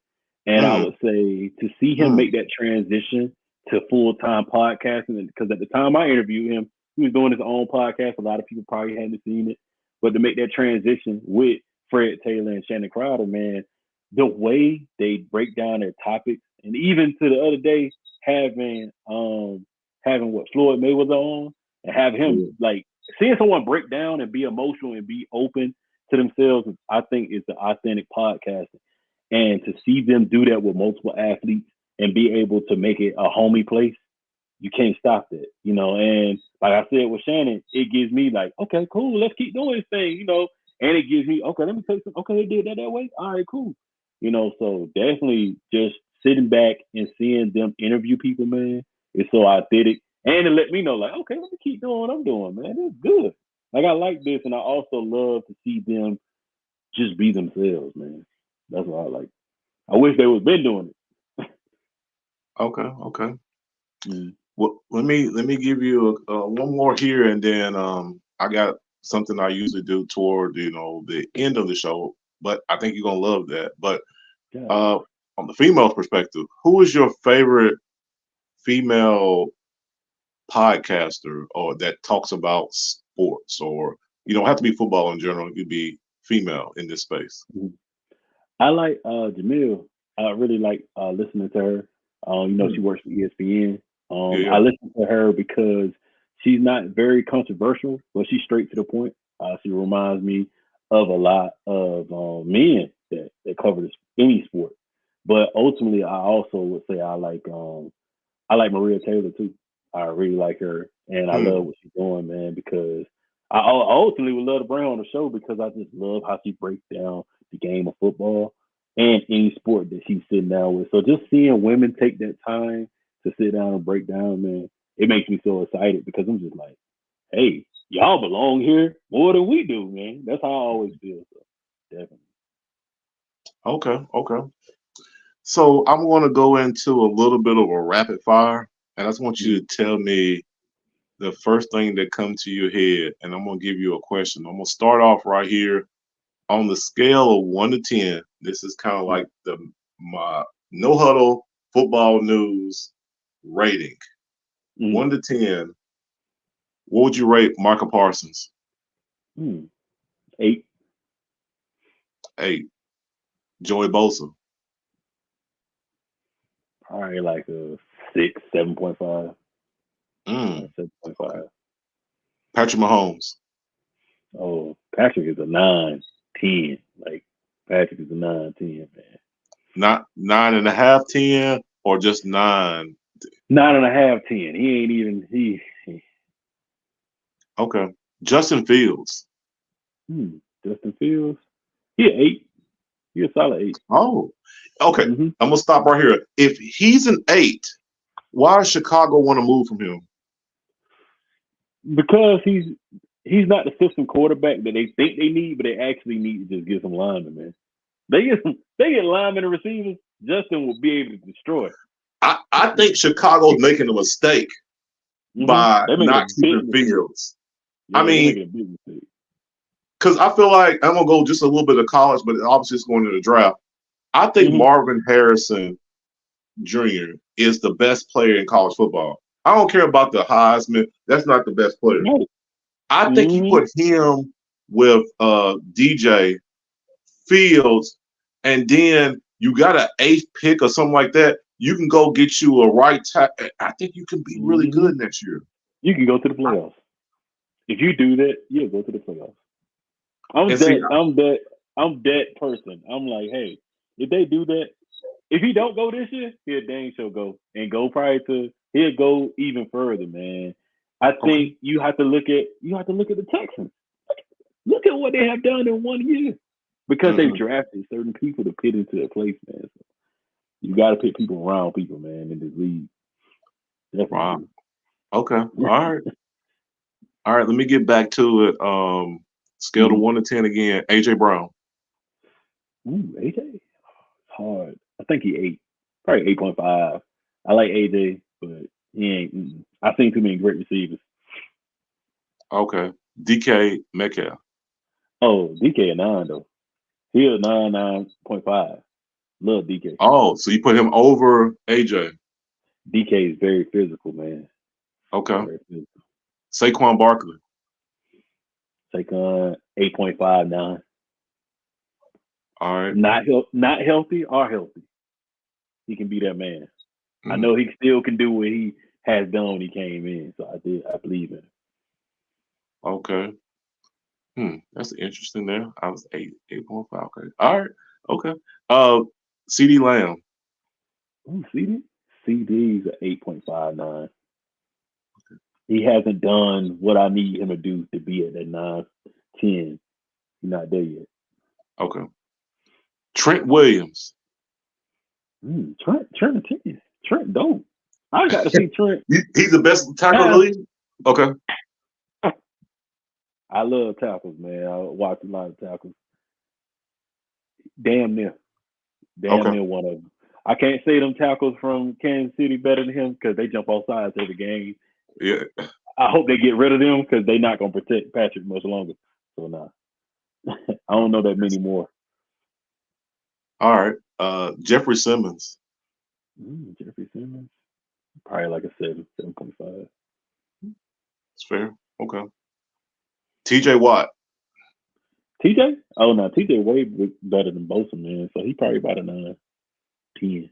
And I mm, would say to see him mm. make that transition to full time podcasting, because at the time I interviewed him, he was doing his own podcast. A lot of people probably hadn't seen it, but to make that transition with Fred Taylor and Shannon Crowder, man, the way they break down their topics, and even to the other day having what Floyd Mayweather on and have him Yeah. like seeing someone break down and be emotional and be open to themselves, I think is the authentic podcasting. And to see them do that with multiple athletes and be able to make it a homey place, you can't stop that, you know. And like I said with Shannon, it gives me like, okay, cool, let's keep doing this thing, you know. And it gives me, okay, let me take some, okay, they did that way. All right, cool. You know, so definitely just sitting back and seeing them interview people, man, is so authentic. And to let me know, like, okay, let me keep doing what I'm doing, man. It's good. Like I like this, and I also love to see them just be themselves, man. That's what I like. I wish they would been doing Okay. Okay. it. Mm. Well, let me give you one more here, and then I got something I usually do toward the end of the show, but I think you're gonna love that. But Yeah. uh, on the female perspective, who is your favorite female podcaster or that talks about sports, or you don't have to be football in general? You be female in this space. Mhm. I like Jamil. I really like listening to her. You know, she Hmm. works for ESPN. Yeah, I yeah. listen to her because she's not very controversial, but she's straight to the point. She reminds me of a lot of men that cover any sport. But ultimately, I also would say I like Maria Taylor too. I really like her, and I love Hmm. what she's doing, man. Because I ultimately would love to bring her on the show because I just love how she breaks down the game of football and any sport that she's sitting down with. So just seeing women take that time to sit down and break down, man, it makes me so excited because I'm just like, hey, y'all belong here more than we do, man. That's how I always feel. So definitely. Okay, okay. So I'm going to go into a little bit of a rapid fire, and I just want you Mm, to tell me the first thing that comes to your head, and I'm gonna give you a question. I'm gonna start off right here on the scale of 1 to 10. This is kind of mm, like the my no huddle football news rating. mm, 1 to 10. What would you rate Micah Parsons? mm. 8, 8. Joey Bosa. probably like a 6, 7.5. Mm, 7.5. okay. Patrick Mahomes. Oh, Patrick is a 9, 10. Like Patrick is a 9, 10, man. Not 9.5, 10, or just 9. 9.5, 10. He ain't even he Okay. Justin Fields. Justin Fields. He an 8. He a solid 8. Oh, okay. Mm-hmm. I'm gonna stop right here. If he's an 8, why does Chicago want to move from him? because he's not the system quarterback that they think they need, but they actually need to just get some linemen, man. They get linemen and receivers. Justin will be able to destroy. I think Chicago's making a mistake by They're making a not keeping big mistake. Fields. I Yeah, they're mean, making a big mistake. because I feel like I'm gonna go just a little bit of college, but obviously it's going to the draft. I think Mm-hmm. Marvin Harrison Jr. is the best player in college football. I don't care about the Heisman. That's not the best player. Right. I think you Mm-hmm. put him with DJ Fields, and then you got an eighth pick or something like that. You can go get you a right tackle. I think you can be really Mm-hmm. good next year. You can go to the playoffs. If you do that, you'll go to the playoffs. I'm And see, that. I'm that. I'm that person. I'm like, hey, if they do that, if he don't go this year, he'll dang sure go and go probably to. He'll go even further, man. I okay. think you have to look at the Texans. Look at what they have done in 1 year because they've Mm-hmm. drafted certain people to put into their place, man. So you got to put people around people, man, in this league. Wow. Definitely. Okay. All right. All right. Let me get back to it. Scale to Mm-hmm. 1 to 10 again. AJ Brown. Ooh, AJ, hard. I think he 8, probably 8.5. I like AJ, but he ain't. I've seen too many great receivers. Okay. DK Metcalf. Oh, DK a 9 though. He a 9.5. Love DK. Oh, so you put him over AJ. DK is very physical, man. Okay. Very physical. Saquon Barkley. Saquon 8.5, 9. All right. Not healthy or healthy. He can be that man. I Mm, know he still can do what he has done when he came in. So I believe in him. okay. That's interesting there. I was 8.5. Okay. All right. Okay. Uh CD Lamb. Ooh, CD? CD's a 8.59. He hasn't done what I need him to do to be at that 9, 10. He's not there yet. Okay. Trent Williams. Trent a 10. Trent dope. I got to see Trent. He's the best tackle in the Ah, league? Okay. I love tackles, man. I watch a lot of tackles. Damn near. Damn Okay. near one of them. I can't say them tackles from Kansas City better than him because they jump off sides every game. Yeah. I hope they get rid of them because they're not going to protect Patrick much longer. So, nah. I don't know that many more. All right. Jeffrey Simmons. Jeffrey Simmons, probably like a 7.5. It's fair. Okay. TJ Watt. TJ? Oh no, TJ way better than Bosa, man. So he probably about a 9, 10,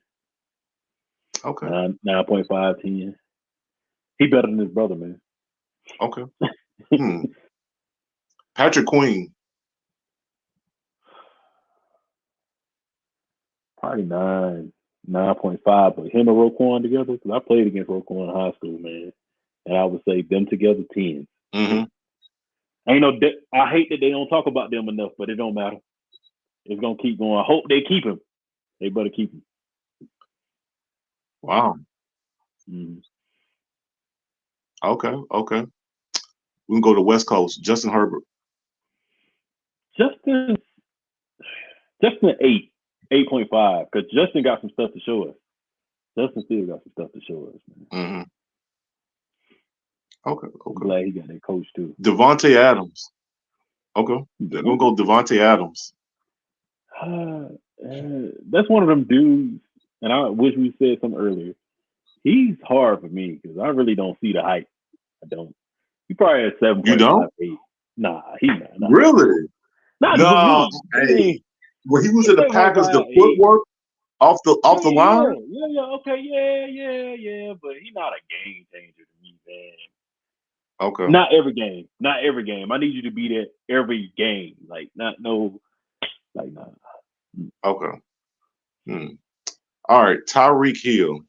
Okay. 9.5, 10. He better than his brother, man. Okay. Hmm. Patrick Queen. Probably 9, 9.5. But him and Roquan together, because I played against Roquan in high school, man. And I would say them together 10. Mm-hmm. Ain't no. I hate that they don't talk about them enough, but it don't matter. It's gonna keep going. I hope they keep him. They better keep him. Wow. Mm. Okay. Okay. We can go to West Coast. Justin Herbert. Justin, Justin 8, 8.5, because Justin got some stuff to show us. Justin still got some stuff to show us, man. Mm-hmm. Okay. I'm Okay. glad he got that coach too. Devontae Adams. Okay. They're gonna go Devontae Adams. That's one of them dudes, and I wish we said something earlier. He's hard for me because I really don't see the hype. I don't. He probably at You don't? 7.58. Nah, he not. Nah. Really? Not as a No. me. Hey. When he was He's in the Packers, the 7.58. footwork off the line. Okay, yeah. But he's not a game changer to me, man. Okay. Not every game. Not every game. I need you to be there every game. Like not no. Like nah. Okay. Hmm. All right. Tyreek Hill.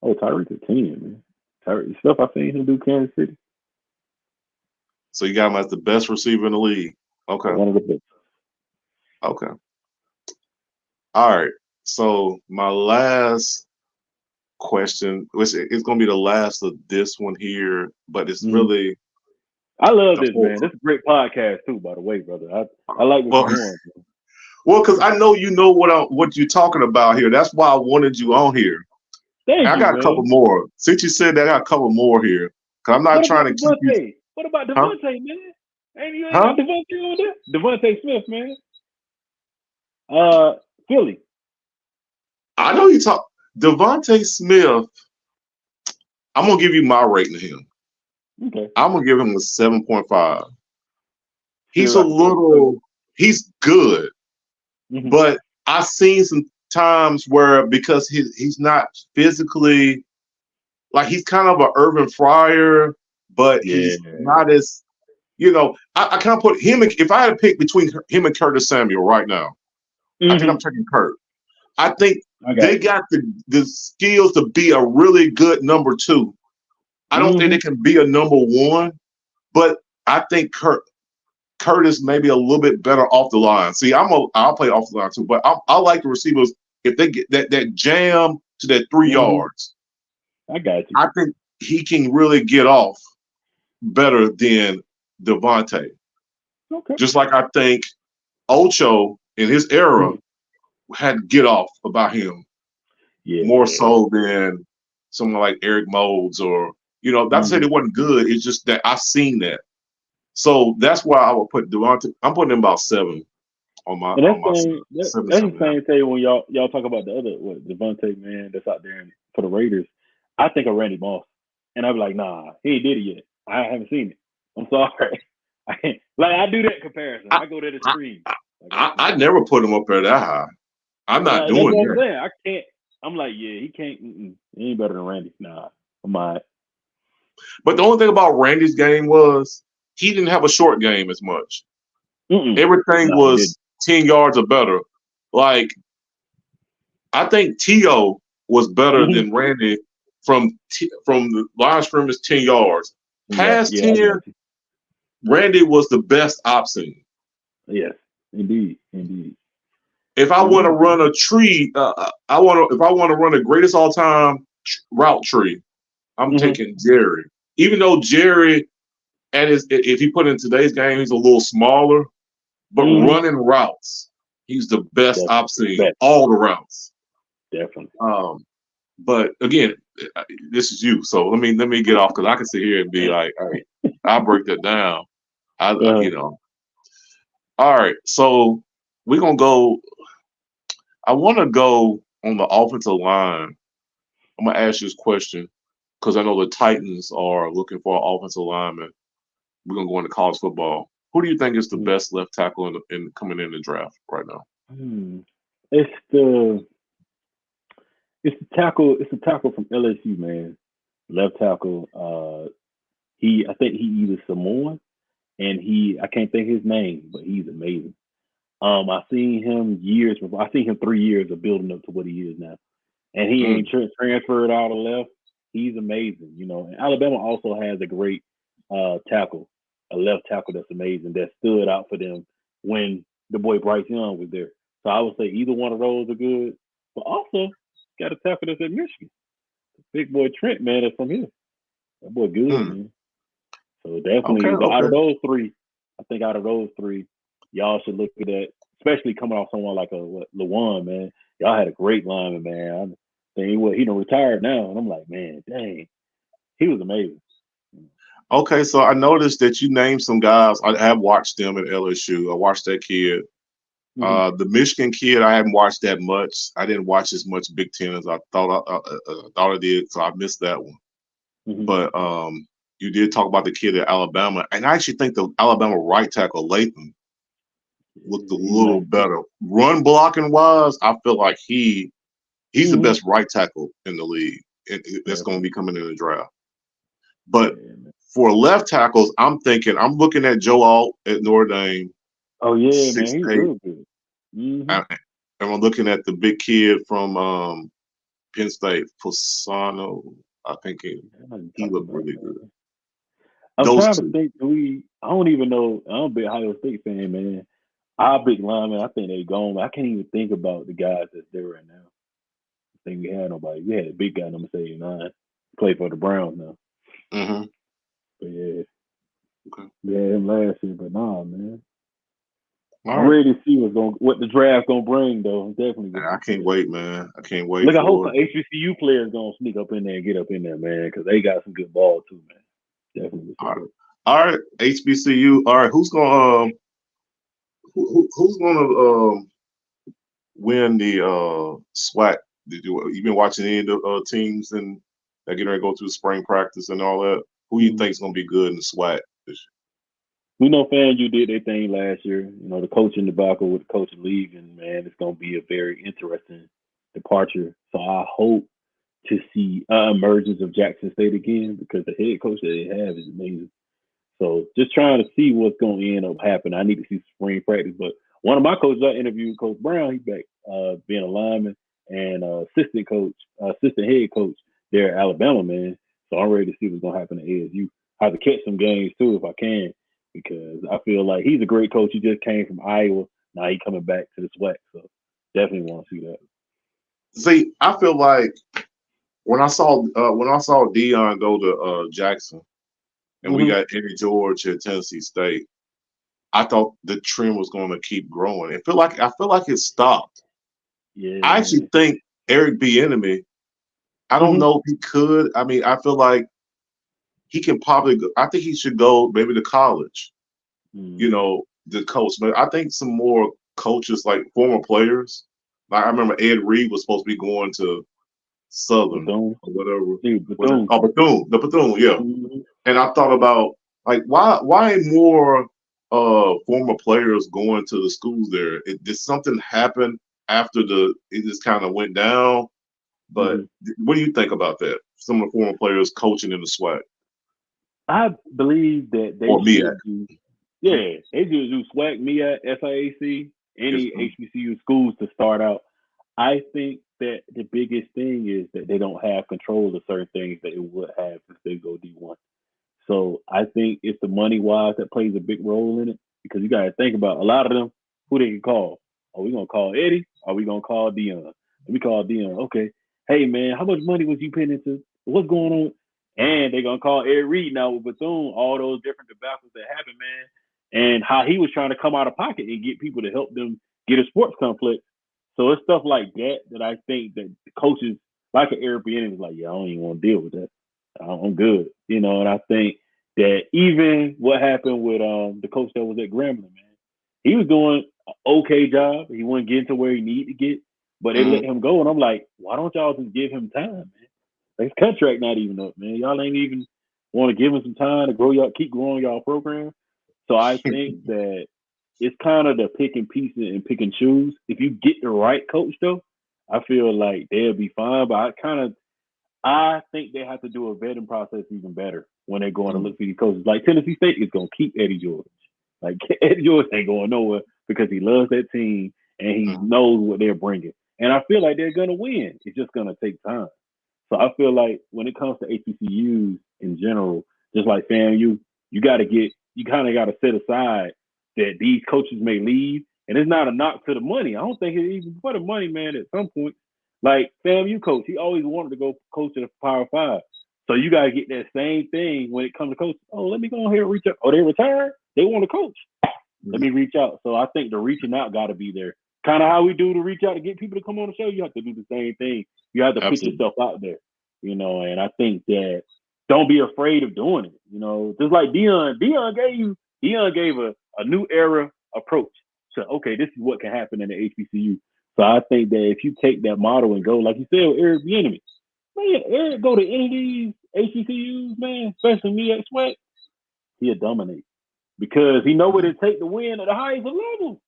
Oh, Tyreek's a 10, man. Tyreek, stuff I seen him do Kansas City. So you got him as the best receiver in the league. Okay. One of the best. Okay. All right. So my last question. It's going to be the last of this one here, but it's Mhm. really I love the this, whole. man. This is a great podcast too, by the way, brother. I like what Well, you're doing. well, because I know you know what you're talking about here. That's why I wanted you on here. Thank I you, got a couple man. more. Since you said that, I got a couple more here. Cause I'm not What trying about to keep you, Devontae? What about huh? Devontae, man? Ain't Huh? got Devontae on there? Devontae Smith, man. Philly. I know you talk. Devontae Smith. I'm gonna give you my rating of him. Okay. I'm gonna give him a 7.5. Still He's a like a seven too. little. He's good, Mm-hmm. but I've seen some times where because he's not physically like he's kind of an Urban Fryer, but Yeah. he's not as I can't put him. If I had to pick between him and Curtis Samuel right now, I think Mm-hmm. I'm taking Kurt. I think I they got you. got the skills to be a really good number two. I don't think Mm-hmm. they can be a number one, but I think Curtis may be a little bit better off the line. See, I'll play off the line too, but I like the receivers if they get that jam to that three Mm-hmm. yards. I got you. I think he can really get off better than Devontae. Okay. Just like I think Ocho in his era Mhm. had to get off about him more Yeah. so than someone like Eric Moulds or not to say Mm-hmm. they wasn't good. It's just that I've seen that. So that's why I would put Devontae. I'm putting him about 7 on my And on my side. Seven, that's the 7.5. same thing when y'all talk about the other Devontae, man, that's out there for the Raiders. I think of Randy Moss, and I'm like, nah, he ain't did it yet. I haven't seen it. I'm sorry. I can't, like I do that comparison. I, I go to the I, extreme. Like I never put him up there that high. I'm not that's doing what I'm that. saying. I can't. I'm like, yeah, he can't. He ain't better than Randy. Nah, I'm all right. But the only thing about Randy's game was he didn't have a short game as much. Mm-mm. Everything Nah, he didn't. was 10 yards or better. Like I think T.O. was better Mm-hmm. than Randy from the line of scrimmage 10 yards. Yeah, Past yeah, I 10, got you. Randy was the best option. Yes, indeed, indeed. If I Well, want to look, run a tree, if I want to run the greatest all time route tree, I'm mm-hmm. taking Jerry. Even though Jerry, if he put in today's game, he's a little smaller, but Mm-hmm. running routes, he's the best Definitely, option best, all the routes. definitely. Um, but again, this is you, so let me get off because I can sit here and be like, all right, I'll break that down. I Uh, you know, all right. So we're gonna go. I want to go on the offensive line. I'm gonna ask you this question because I know the Titans are looking for an offensive lineman. We're gonna go into college football. Who do you think is the mm, best left tackle in coming in the draft right now? hmm. It's the it's the tackle from LSU, man. Left tackle. I think he either Samoan and I can't think his name, but he's amazing. I seen him years before. I seen him 3 years of building up to what he is now, and he Mm, ain't transferred out of left. He's amazing, you know. And Alabama also has a great tackle, a left tackle that's amazing that stood out for them when the boy Bryce Young was there. So I would say either one of those are good. But also got a tackle that's at Michigan, big boy Trent, man, that's from here. That boy good, mm. man. So Okay, definitely, but out of okay. those three, I think out of those three, y'all should look at that. Especially coming off someone like Lawan, man. Y'all had a great lineman, man. He done retired now, and I'm like, man, dang, he was amazing. Okay, so I noticed that you named some guys. I have watched them at LSU. I watched that kid. Mm-hmm, The Michigan kid, I haven't watched that much. I didn't watch as much Big Ten as I thought I did, so I missed that one. mm-hmm. But you did talk about the kid at Alabama, and I actually think the Alabama right tackle Latham looked a Yeah, he's little nice too. better. Run blocking wise, I feel like he's the Mm-hmm. best right tackle in the league. That's going to Definitely. be coming in the draft. But Yeah, man. for left tackles, I'm looking at Joe Alt at Notre Dame, Oh yeah, man, six he's eight. real good. Mm-hmm. And I'm looking at the big kid from Penn State, Fasano. I think I didn't he talk looked about really good. man. I'm Those trying to two. think. I don't even know. I'm a big Ohio State fan, man. Our big linemen, I think they gone. I can't even think about the guys that's there right now. think we had nobody. We had a big guy, number 79, play for the Browns now. Mm-hmm. But yeah, Okay. we had him last year. But nah, man, All I'm right. ready to see what the draft gonna bring though. I'm definitely Yeah, ready I to see can't that. wait, man. I can't wait Look, I hope for some it. HBCU players gonna sneak up in there and get up in there, man, because they got some good ball too, man. Definitely All so. right. All right. HBCU. All right. Who's gonna win the SWAC? Did you been watching any of the teams and that getting ready to go through spring practice and all that? Who you Mhm. think's gonna be good in the SWAC this We know FanU did their thing last year. You know, the coaching debacle with the coach leaving, man, it's gonna be a very interesting departure. So I hope to see emergence of Jackson State again because the head coach that they have is amazing. So just trying to see what's going to end up happening. I need to see spring practice. But one of my coaches I interviewed, Coach Brown, he's back being a lineman and assistant head coach there at Alabama, man. So I'm ready to see what's going to happen at ASU. I have to catch some games too if I can because I feel like he's a great coach. He just came from Iowa. Now he's coming back to the SWAC. So definitely want to see that. See, I feel like when I saw Dion go to Jackson and we Mm-hmm. got Eddie George at Tennessee State, I thought the trend was going to keep growing. I feel like it stopped. Yeah, I actually man. think Eric B. Enemy. I don't Mm-hmm. know if he could. I mean, I feel like he can probably. I think he should go maybe to college. You Mm-hmm. know, the coach. But I think some more coaches, like former players. Like I remember Ed Reed was supposed to be going to Southern Bethune. or whatever. Dude, Was it? Bethune. Oh, Bethune. The Bethune. Yeah. Mm-hmm. And I thought about like why more former players going to the schools there? Did something happen after it just kind of went down? But Mm-hmm. what do you think about that? Some of the former players coaching in the SWAC I believe that they or MEAC? should do, yeah, they should do SWAC, MEAC, SIAC, Yes. any HBCU schools to start out. I think that the biggest thing is that they don't have control of certain things that it would have if they go D1. So I think it's the money wise that plays a big role in it because you got to think about a lot of them who they can call. Are we gonna call Eddie? Are we gonna call Dion? Let me call Dion. Okay. Hey man, how much money was you putting into? What's going on? And they're gonna call Ed Reed now with Bethune. All those different debacles that happened, man, and how he was trying to come out of pocket and get people to help them get a sports complex. So it's stuff like that that I think that the coaches like an Airbnb is like, yeah, I don't even want to deal with that. I'm good, you know. And I think that even what happened with the coach that was at Grambling, man, he was doing an okay job. He wasn't getting to where he needed to get, but they Mm-hmm. let him go. And I'm like, why don't y'all just give him time, man? Like, his contract not even up, man. Y'all ain't even want to give him some time to grow y'all, keep growing y'all program. So I think that it's kind of the pick and piece and pick and choose. If you get the right coach, though, I feel like they'll be fine. But I think they have to do a vetting process even better when they're going to look for these coaches. Like Tennessee State is going to keep Eddie George. Like Eddie George ain't going nowhere because he loves that team and he Mm-hmm. knows what they're bringing. And I feel like they're going to win. It's just going to take time. So I feel like when it comes to HBCUs in general, just like FAMU, you kind of got to set aside that these coaches may leave. And it's not a knock to the money. I don't think it's even for the money, man, at some point. Like FAMU coach, he always wanted to go coach at a Power Five. So you got to get that same thing when it comes to coach. Oh, let me go ahead and reach out. Oh, they retired? They want to coach. Let me reach out. So I think the reaching out got to be there. Kind of how we do to reach out to get people to come on the show. You have to do the same thing. You have to put Absolutely. yourself out there, you know. And I think that don't be afraid of doing it. You know, just like Dion. Dion gave a new era approach to okay, this is what can happen in the HBCU. So I think that if you take that model and go, like you said, with Eric Bieniemy, man, Eric go to any of these HBCUs, man, especially me at Sweat, he'll dominate because he know what it take to win at the highest of levels,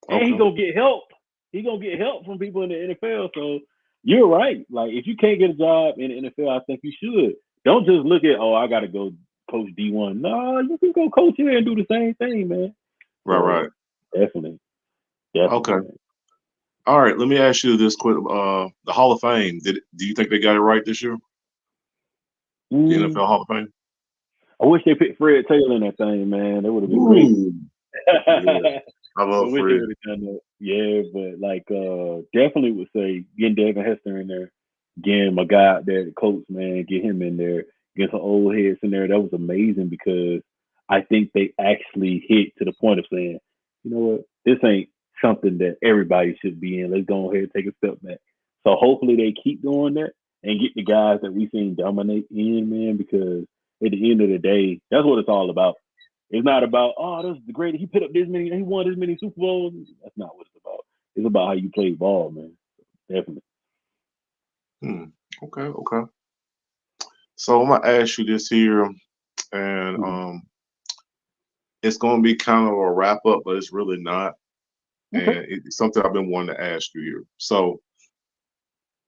and he's Okay. gonna get help. He's gonna get help from people in the NFL. So you're right. Like if you can't get a job in the NFL, I think you should. Don't just look at I got to go coach D1. No, you can go coach here and do the same thing, man. Right. So Right. definitely, Okay. definitely, man. All right. Let me ask you this quick. The Hall of Fame. Do you think they got it right this year? The Mm, NFL Hall of Fame. I wish they picked Fred Taylor in that thing, man. That would have been great. Ooh. Yeah. I I love wish they Fred. would have done that. Yeah, but like definitely would say getting Devin Hester in there, getting my guy out there, the coach, man, get him in there, get some old heads in there. That was amazing because I think they actually hit to the point of saying, you know what, this ain't something that everybody should be in. Let's go ahead and take a step back. So hopefully they keep doing that and get the guys that we seen dominate in, man, because at the end of the day, that's what it's all about. It's not about, oh, this is the greatest. He put up this many, he won this many Super Bowls. That's not what it's about. It's about how you play ball, man. Definitely. Hmm. Okay, okay. So I'm gonna ask you this here, and Mhm. it's gonna be kind of a wrap up, but it's really not. Okay. And it's something I've been wanting to ask you here. So,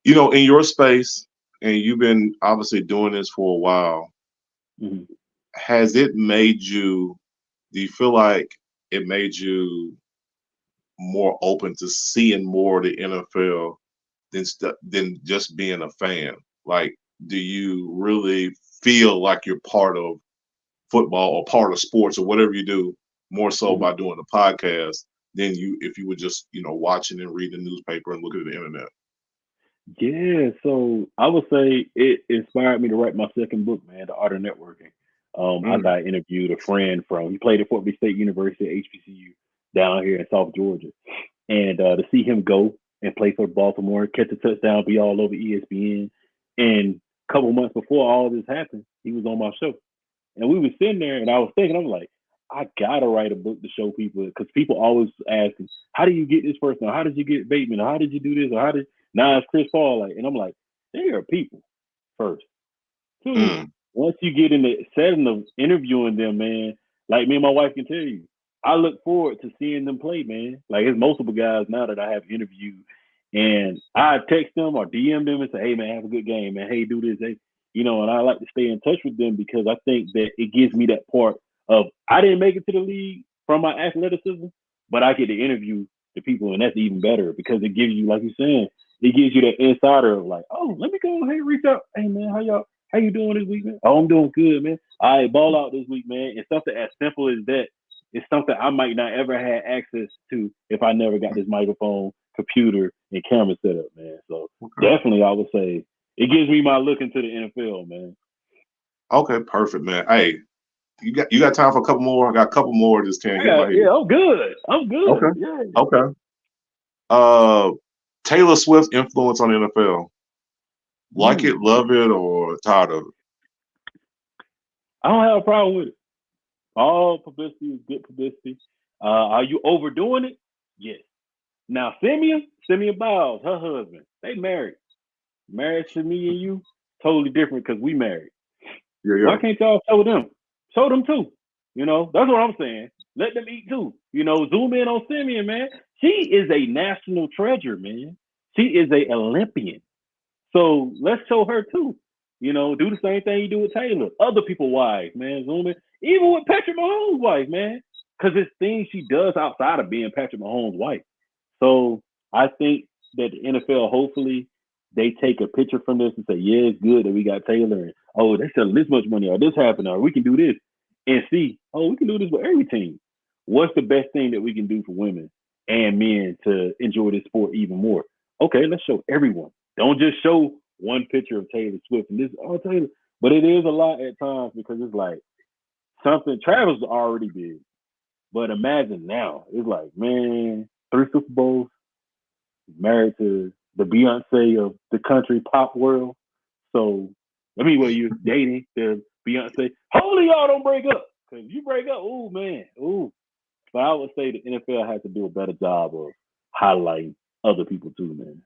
you know, in your space, and you've been obviously doing this for a while, Hmm. has it made you, do you feel like it made you more open to seeing more of the NFL than just being a fan? Like, do you really feel like you're part of football or part of sports or whatever you do more so Hmm. by doing the podcast than you if you were just, you know, watching and reading the newspaper and looking at the internet? Yeah, so I would say it inspired me to write my second book, man, The Art of Networking. After Mm, I interviewed a friend he played at Fort Bend State University, HBCU, down here in South Georgia. And to see him go and play for Baltimore, catch a touchdown, be all over ESPN. And a couple months before all this happened, he was on my show. And we were sitting there, and I was thinking, I'm like, I gotta write a book to show people because people always ask, how do you get this person? Or how did you get Bateman? Or how did you do this? Or how did now it's Chris Paul? Like, and I'm like, they are people first. Two, mm, once you get in the setting of interviewing them, man, like me and my wife can tell you, I look forward to seeing them play, man. Like there's multiple guys now that I have interviewed, and I text them or DM them and say, "Hey, man, have a good game, man. Hey, do this, hey." And I like to stay in touch with them because I think that it gives me that part of I didn't make it to the league from my athleticism, but I get to interview the people, and that's even better because it gives you, like you're saying, it gives you that insider of like, oh, let me go ahead and reach out. Hey, man, how you doing this week, man? Oh, I'm doing good, man. I ball out this week, man. It's something as simple as that. It's something I might not ever had access to if I never got this microphone, computer, and camera set up, man. So okay. definitely, I would say it gives me my look into the NFL, man. Okay, perfect, man. Hey, you got time for a couple more? I got a couple more. Just can't hit my head. Yeah, I'm good. I'm good. Okay. Yeah. Okay. Uh, Taylor Swift's influence on the NFL. Like it, Ooh, love it, or tired of it? I don't have a problem with it. All publicity is good publicity. Are you overdoing it? Yes. Now, Simeon Biles, her husband, they married. Marriage to me and you, totally different because we married. Yeah, Why yeah. can't y'all show them? Show them too. That's what I'm saying. Let them eat too. Zoom in on Simeon, man. She is a national treasure, man. She is a Olympian. So let's show her too. Do the same thing you do with Taylor. Other people wives, man. Zoom in. Even with Patrick Mahomes' wife, man. Because it's things she does outside of being Patrick Mahomes' wife. So I think that the NFL, hopefully, they take a picture from this and say, yeah, it's good that we got Taylor. And, oh, they selling this much money, or this happened, or we can do this. And see, oh, we can do this with every team. What's the best thing that we can do for women and men to enjoy this sport even more? Okay, let's show everyone. Don't just show one picture of Taylor Swift and this, oh, Taylor. But it is a lot at times because it's like something Travis already did. But imagine now, it's like, man, 3 Super Bowls, married to the Beyonce of the country pop world. So, what you're dating the Beyonce. Hopefully, y'all don't break up. Because you break up, ooh, man, ooh. But I would say the NFL has to do a better job of highlighting other people too, man.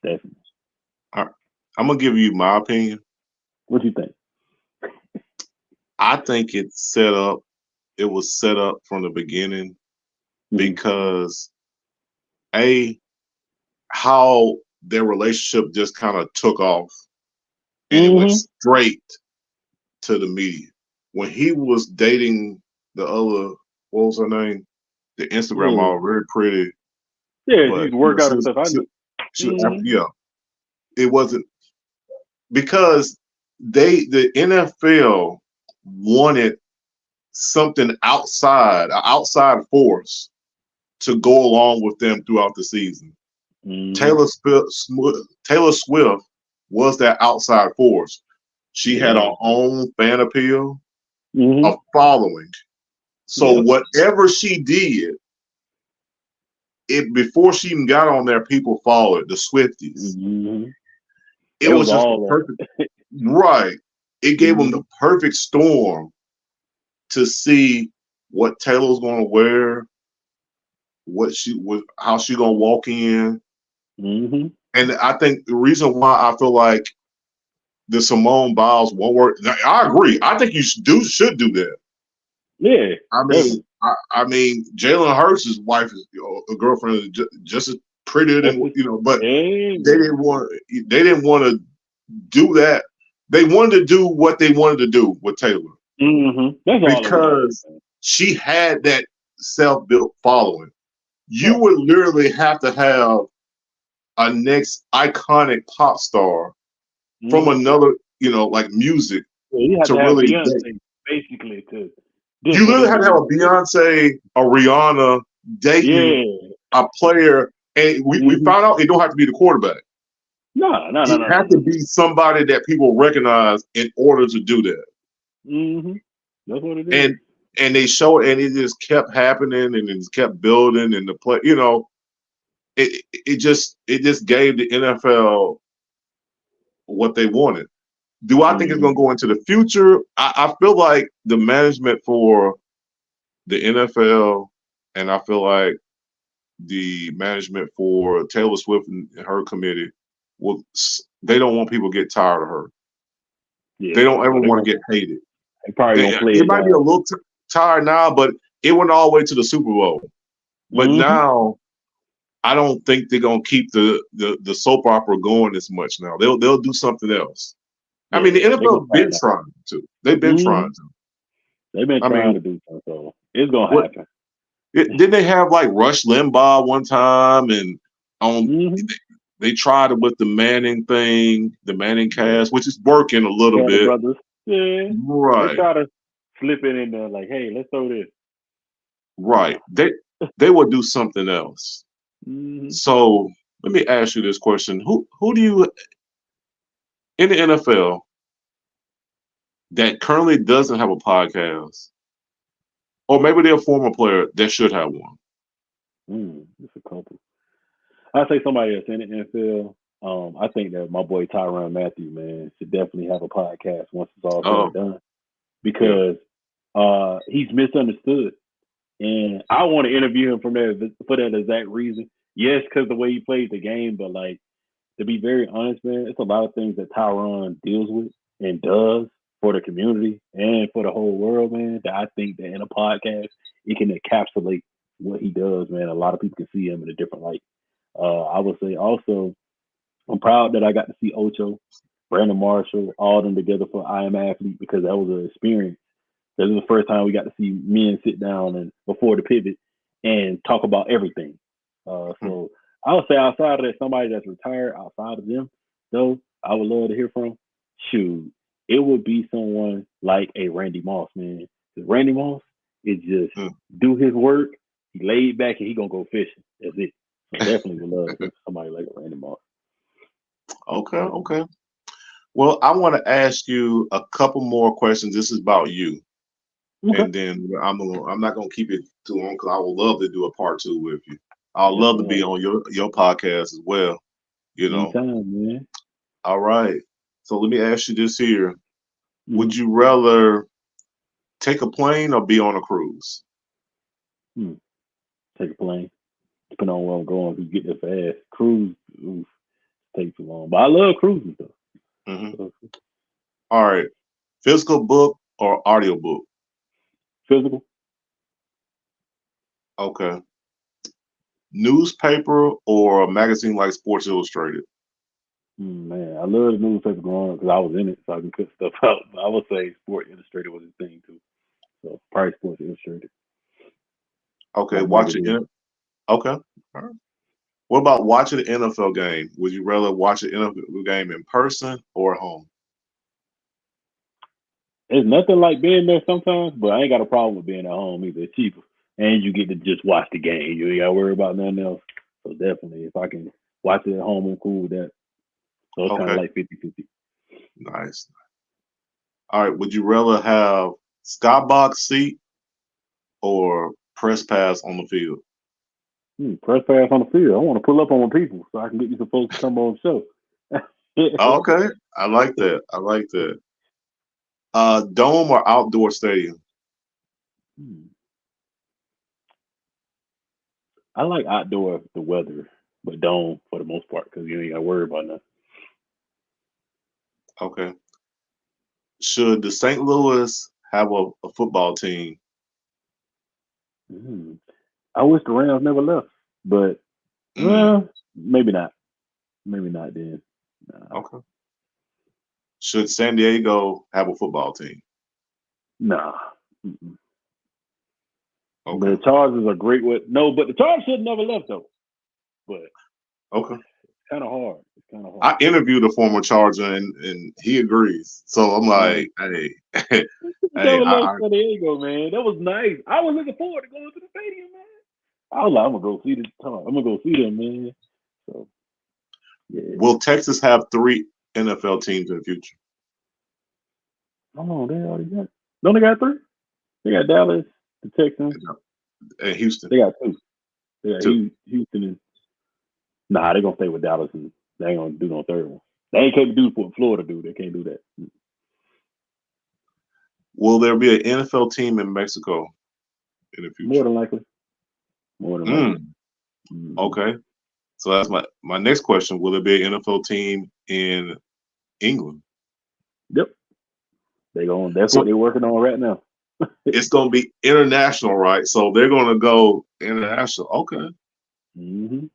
Definitely. All right. I'm gonna give you my opinion. What you think? I think it's set up. It was set up from the beginning Mm-hmm. because a how their relationship just kind of took off and it went Mm-hmm. straight to the media. When he was dating the other, what was her name? The Instagram Yeah. model, very pretty, Yeah, she but used to you work know, out and stuff. she Mm-hmm. yeah, it wasn't because the NFL wanted something outside, an outside force to go along with them throughout the season. Mm-hmm. Taylor Swift was that outside force. She had her Yeah. own fan appeal, a Mm-hmm. following. So Yep. whatever she did, it before she even got on there, people followed the Swifties. Mm-hmm. It They was was just the all perfect right. It gave them mm-hmm. the perfect storm to see what Taylor's going to wear, how she going to walk in, Mm-hmm. and I think the reason why I feel like the Simone Biles won't work. I agree. I think you should do that. Yeah, I mean, definitely. Jalen Hurts' wife is a girlfriend is just as pretty That's than just, but they yeah. didn't want to do that. They wanted to do what they wanted to do with Taylor Mm-hmm. That's all it was, because she had that self-built following. You man. would literally have to have a next iconic pop star from Mm-hmm. another, like music Yeah, you have to to have really date. Beyonce basically to You for literally them have to to have be. a Beyonce, a Rihanna dating Yeah. a player, and we Mm-hmm. found out it don't have to be the quarterback. No, no, no, It no, no, has to no. be somebody that people recognize in order to do that. Mm-hmm. That's what it is. And they show and it just kept happening and it just kept building and the play, it just gave the NFL what they wanted. Do I think it's Mm-hmm. going to go into the future? I feel like the management for the NFL and I feel like the management for Taylor Swift and her committee will they don't want people to get tired of her. They Yeah. don't ever So want to get hated. they probably gonna play It it might be a down. little tired now, but it went all the way to the Super Bowl. But Mm-hmm. now I don't think they're gonna keep the soap opera going as much now. They'll do something else. I mean, the Yeah, they gonna NFL been find out. trying to. They've been Mm-hmm. trying to. They've been I trying mean, to do something, so it's gonna what happen. didn't they have like Rush Limbaugh one time and on Mm-hmm. they tried it with the Manning thing, the Manning Yeah. cast, which is working a little Tell the bit. brothers. Yeah. They Right, try to slip it in there like, hey, let's throw this. right. They will do something else. Mm-hmm. So let me ask you this question: Who do you in the NFL that currently doesn't have a podcast, or maybe they're a former player that should have one? It's a couple. I say somebody else in the NFL. I think that my boy Tyrann Matthew, man, should definitely have a podcast once it's all said and Oh, done yeah. because he's misunderstood, and I want to interview him for that exact reason. Yes, because the way he plays the game, but like to be very honest, man, it's a lot of things that Tyron deals with and does for the community and for the whole world, man. That I think that in a podcast it can encapsulate what he does, man. A lot of people can see him in a different light. I would say also, I'm proud that I got to see Ocho, Brandon Marshall, all of them together for I Am Athlete because that was an experience. This was the first time we got to see men sit down and before the pivot and talk about everything. Hmm. So I would say outside of that, somebody that's retired outside of them, though, I would love to hear from. Shoot, it would be someone like a Randy Moss, man. 'Cause Randy Moss is just Hmm. do his work. He laid back and he gonna go fishing. That's it. So definitely would love to hear from somebody like a Randy Moss. Okay, okay. Well, I want to ask you a couple more questions. This is about you, Okay. and then I'm not gonna keep it too long because I would love to do a part two with you. I'd Yes, love to be sir. on your podcast as well. You know. Anytime, man. All right. So let me ask you this here: Mm-hmm. would you rather take a plane or be on a cruise? Hmm. Take a plane. Depending on where I'm going, if you get there fast. Cruise, oof, take too long. But I love cruising though. Hmm. So, All right. Physical book or audio book? physical. Okay. Newspaper or a magazine like Sports Illustrated? Man, I love the newspaper growing up because I was in it, so I can cut stuff out. But I would say Sport Illustrated was a thing too. So probably Sports Illustrated, Okay. like Watch it magazine. in. Okay. All right. What about watching an NFL game? Would you rather watch an NFL game in person or at home? It's nothing like being there sometimes, but I ain't got a problem with being at home either. It's cheaper. and you get to just watch the game. You ain't got to worry about nothing else. So definitely, if I can watch it at home, I'm cool with that. So it's kind of Okay, like 50-50. nice. All right, would you rather have skybox seat or press pass on the field? Press pass on the field. I want to pull up on my people so I can get you some folks to come on the show. Okay, I like that. I like that. Dome or outdoor stadium? Hmm. I like outdoor the weather, but dome for the most part because you ain't got to worry about nothing. Okay. Should the St. Louis have a football team? Hmm. I wish the Rams never left, but Mm, maybe not. Maybe not then. Nah. okay. Should San Diego have a football team? Nah. Mm-mm. But the Okay. Chargers are great with no, but the Chargers should never left though. But Okay. it's kind of hard. It's kind of I hard. interviewed a former Charger and he agrees. So I'm Yeah. like, hey, hey, Never left San Diego, man. That was nice. I was looking forward to going to the stadium, man. I was like, I'm gonna go see the I'm gonna go see them, man. So yeah. will Texas have 3 NFL teams in the future? Oh, they already got. Don't they got three? They got Dallas, the Texans. And Houston They got two. They got too. Houston and nah. They gonna stay with Dallas and they ain't gonna do no third one. They ain't capable to do what Florida do. They can't do that. Will there be an NFL team in Mexico in the More future? than likely. More than likely. Mm, Mm-hmm. okay. So that's my next question. Will there be an NFL team in England? Yep. They going. That's what So they're working on right now. it's going to be international, right? So they're going to go international. Okay. Mm-hmm.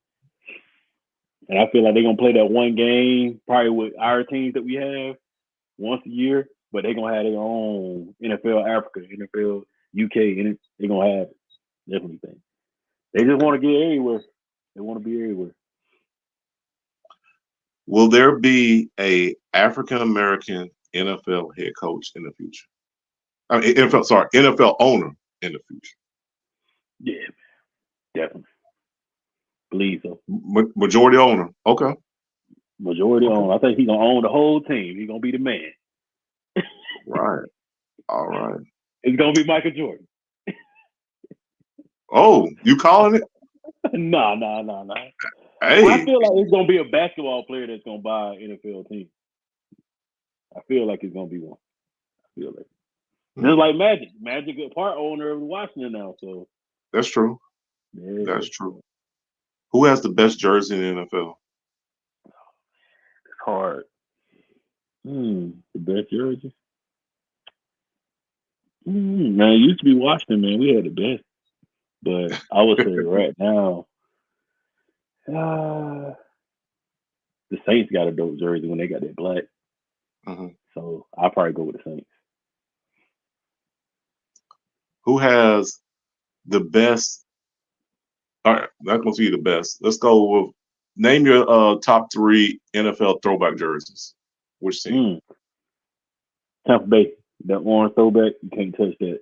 And I feel like they're gonna play that one game probably with our teams that we have once a year, but they're gonna have their own NFL Africa, NFL UK, and they're gonna have it. Definitely think. They just want to get everywhere. They want to be everywhere. Will there be a African American NFL head coach in the future? I mean, NFL owner in the future. Yeah, definitely. Believe so. Majority owner. Okay. Majority Okay. own. I think he's gonna own the whole team. He's gonna be the man. Right. All right. It's gonna be Michael Jordan. Oh, you calling it? Nah, nah, nah, nah. I Hey. feel like it's gonna be a basketball player that's gonna buy an NFL team. I feel like it's gonna be one. I feel like just Hmm, like Magic. Magic a part owner of Washington now, so that's true. yeah, That's true. Who has the best jersey in the NFL? it's hard. The best jersey. Man, it used to be Washington, man. We had the best, but I would say right now, uh, the Saints got a dope jersey when they got that black. Mhm. So I'll probably go with the Saints. Who has the best? All right, not going to be the best. Let's go with name your top 3 NFL throwback jerseys. Which team? Mm, Tampa Bay, that orange throwback, you can't touch that.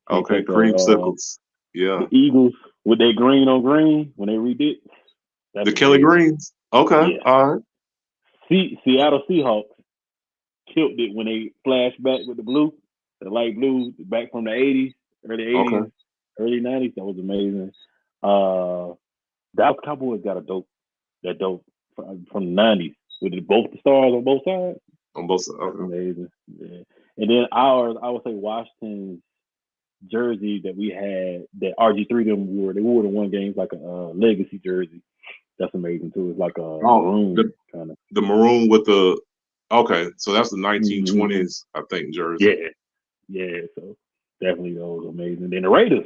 Can't Okay, touch that. creamsicles. The Yeah, Eagles with that green on green when they redid, that the was Kelly amazing. Greens. Okay, Yeah. all right. Seattle Seahawks killed it when they flashed back with the blue, the light blue, back from the 80s, early 80s, Okay, early 90s. That was amazing. Uh, Dallas Cowboys got a dope from the 90s with both the stars on both sides. on both sides. That's Okay. amazing. Yeah. And then ours, I would say Washington's jersey that we had that RG3 them wore. They wore the one game like a legacy jersey. That's amazing too. It's like a Oh, maroon kind of. the maroon with the. Okay, so that's the Mm-hmm. 1920s, I think, jersey. Yeah, yeah. So definitely those amazing. Then the Raiders,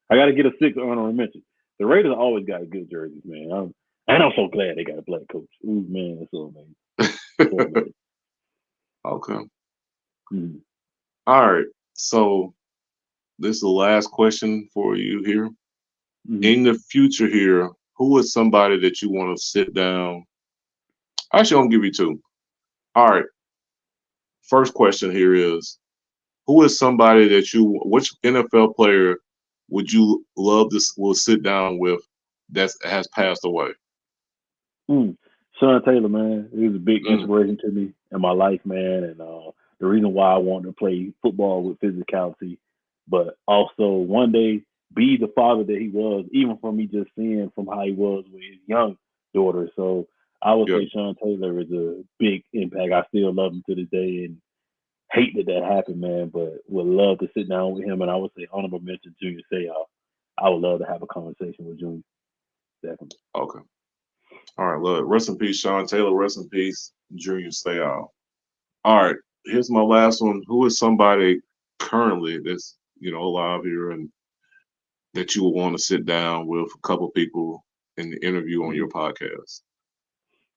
I got to get a 6 honorable mention. The Raiders always got good jerseys, man. I'm so glad they got a black coach. Ooh, man, that's so amazing. So amazing. Okay. Mm-hmm. All right. So this is the last question for you here. Mm-hmm. In the future here, who is somebody that you want to sit down? Actually, I'm gonna give you 2. All right. First question here is who is somebody that which NFL player would you love this? Will sit down with that has passed away. Mm. Sean Taylor, man, he was a big Mm, inspiration to me in my life, man, and the reason why I wanted to play football with physicality, but also one day be the father that he was, even from me just seeing from how he was with his young daughter. So I would yeah. say Sean Taylor is a big impact. I still love him to this day, and hate that that happened, man. But would love to sit down with him, and I would say honorable mention Junior Seau. I would love to have a conversation with Junior, definitely. Okay. All right. Look. Rest in peace, Sean Taylor. Rest in peace, Junior Seau. All right. Here's my last one. Who is somebody currently that's alive here and that you would want to sit down with a couple people in the interview on your Mhm. podcast?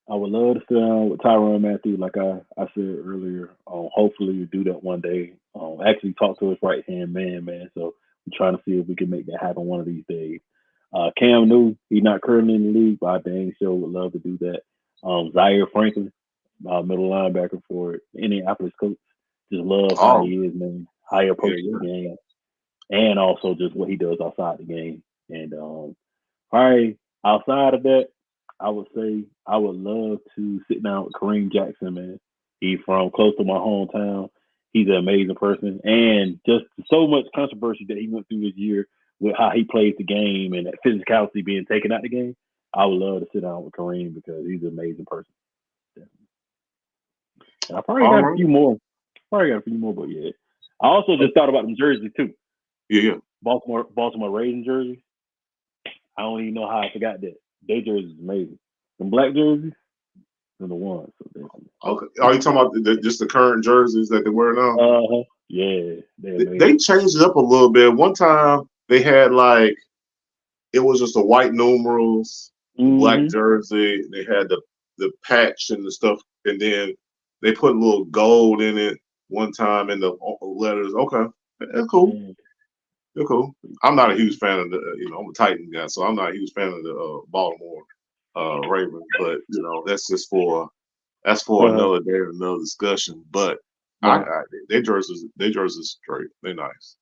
I would love to sit down with Tyron Matthew, like I said earlier. Hopefully, we do that one day. Actually, talk to his right hand man, man. So I'm trying to see if we can make that happen one of these days. Cam Newton, he's not currently in the league, but I dang sure would love to do that. Zaire Franklin, middle linebacker for Indianapolis Colts. Just love how Oh, he is, man. How he yeah, approaches yeah. the game, and also just what he does outside the game. And probably outside of that, I would say I would love to sit down with Kareem Jackson, man. He's from close to my hometown. He's an amazing person, and just so much controversy that he went through this year with how he plays the game and that physicality being taken out the game. I would love to sit down with Kareem because he's an amazing person. And I probably All got a right. few more. Probably got a few more, but yeah. I also just thought about them jerseys too. Yeah, yeah. Baltimore Ravens jerseys. I don't even know how I forgot that. Their jerseys is amazing. Them black jerseys are the ones. So definitely. Okay. Are you talking about just the current jerseys that they wear now? Uh-huh. Yeah, they're They amazing. changed it up a little bit. One time they had like it was just the white numerals, the black Mm-hmm. jersey. They had the patch and the stuff, and then they put a little gold in it one time in the letters. Okay, that's cool. Mm. They're cool. I'm not a huge fan of I'm a Titan guy, so I'm not a huge fan of the Baltimore Ravens. But that's for Uh-huh. another day, another discussion. But Right. their jerseys straight. They're nice.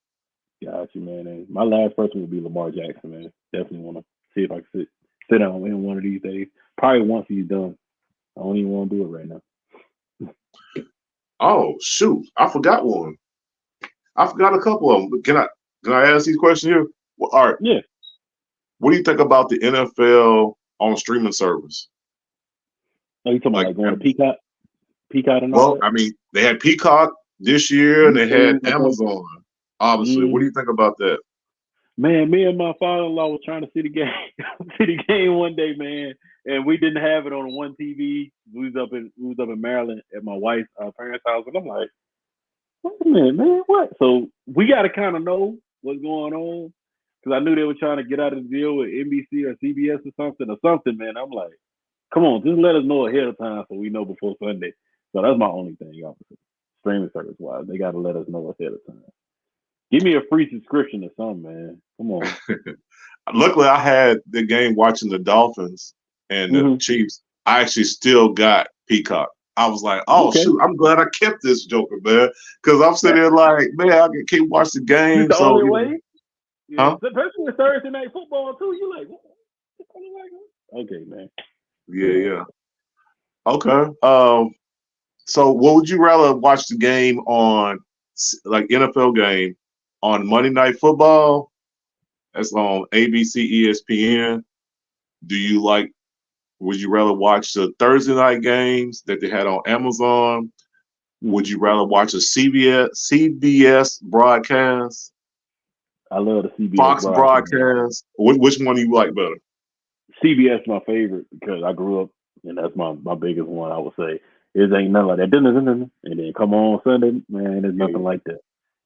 Got you, man. And my last person would be Lamar Jackson, man. Definitely want to see if I can sit down with him one of these days. Probably once he's done. I don't even want to do it right now. Oh shoot, I forgot one. I forgot a couple of them. Can I ask these questions here? Well, all right. Yeah. What do you think about the NFL on streaming service? Oh, you talking about Like, like going to Peacock and all well, that? I mean, they had Peacock this year and they had YouTube, okay. Amazon. Obviously, what do Mm. you think about that? Man, me and my father-in-law was trying to see the game, see the game one day, man, and we didn't have it on one TV. We was up in Maryland at my wife's parents' house, and I'm like, wait a minute, man, what? So we got to kind of know what's going on because I knew they were trying to get out of the deal with NBC or CBS or something, man. I'm like, come on, just let us know ahead of time so we know before Sunday. So that's my only thing, y'all. Streaming service wise, they got to let us know ahead of time. Give me a free subscription or something, man. Come on. Luckily, I had the game watching the Dolphins and the Hmm. Chiefs. I actually still got Peacock. I was like, oh Okay. shoot, I'm glad I kept this joker, man, because I'm sitting there like, man, I can keep watching the This game. the So only way? Yeah. huh? Especially with Thursday night football too. You like, what? The only way? Okay, man. Yeah, Yeah. yeah. Okay. So what would you rather watch the game on, like NFL game, on Monday Night Football? That's on ABC, ESPN. Do you like? Would you rather watch the Thursday night games that they had on Amazon? Would Hmm. you rather watch a CBS broadcast, I love the CBS Fox broadcast. broadcast? Which one do you like better? CBS my favorite because I grew up and that's my biggest one. I would say it ain't nothing like that. Dun-dun-dun-dun. And then come on Sunday, man, there's Yeah, nothing yeah. like that.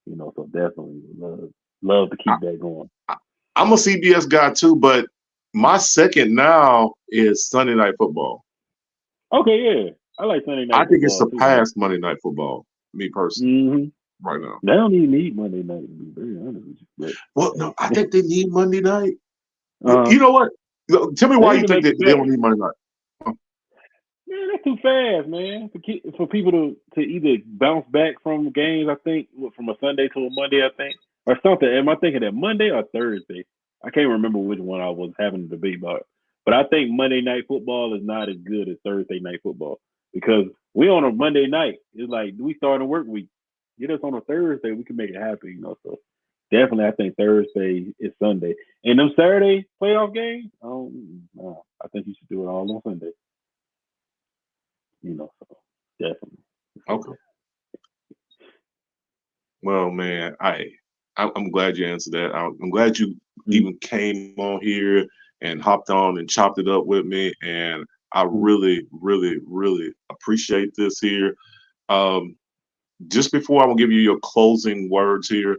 So definitely love to I, keep that going. I'm a CBS guy too, but my second now is Sunday Night Football. Okay, yeah, I like Sunday I night think it football too, man. surpassed Monday Night Football, me personally, Hmm. right now. They don't even need Monday night to be very honest with you, but Well, no, hey, I think they need Monday night. uh, You know what? Tell me they why need you to think make they it don't better. need Monday night. Man, that's too fast, man. For people to either bounce back from games, I think from a Sunday to a Monday, I think or something. Am I thinking that Monday or Thursday? I can't remember which one I was having a debate about. But I think Monday night football is not as good as Thursday night football because we on a Monday night. It's like we start a work week. Get us on a Thursday, we can make it happen. So definitely, I think Thursday is Sunday, and them Saturday playoff games. No, I think you should do it all on Sunday. So definitely. Okay. Well, man, I'm glad you answered that. I'm glad you Mm-hmm. even came on here and hopped on and chopped it up with me, and I Mm-hmm. really, really, really appreciate this here. Um, just before I'm gonna give you your closing words here,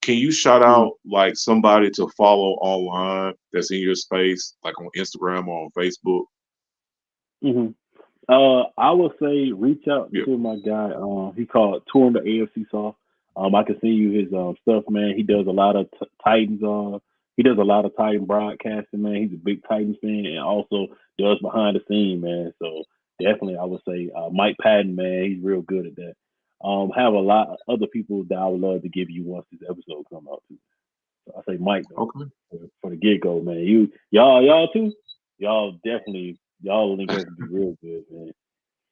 can you shout out like somebody to follow online that's in your space, like on Instagram or on Facebook? Mm-hmm. I would say reach out Yeah. to my guy. He called touring the AFC Soft. I can send you his stuff, man. He does a lot of Titans. He does a lot of Titan broadcasting, man. He's a big Titans fan and also does behind the scene, man. So definitely, I would say Mike Patton, man. He's real good at that. Have a lot of other people that I would love to give you once this episode come out too. So I say Mike though Okay. for the get go, man. Y'all too. Y'all definitely y'all link up and be real good, man.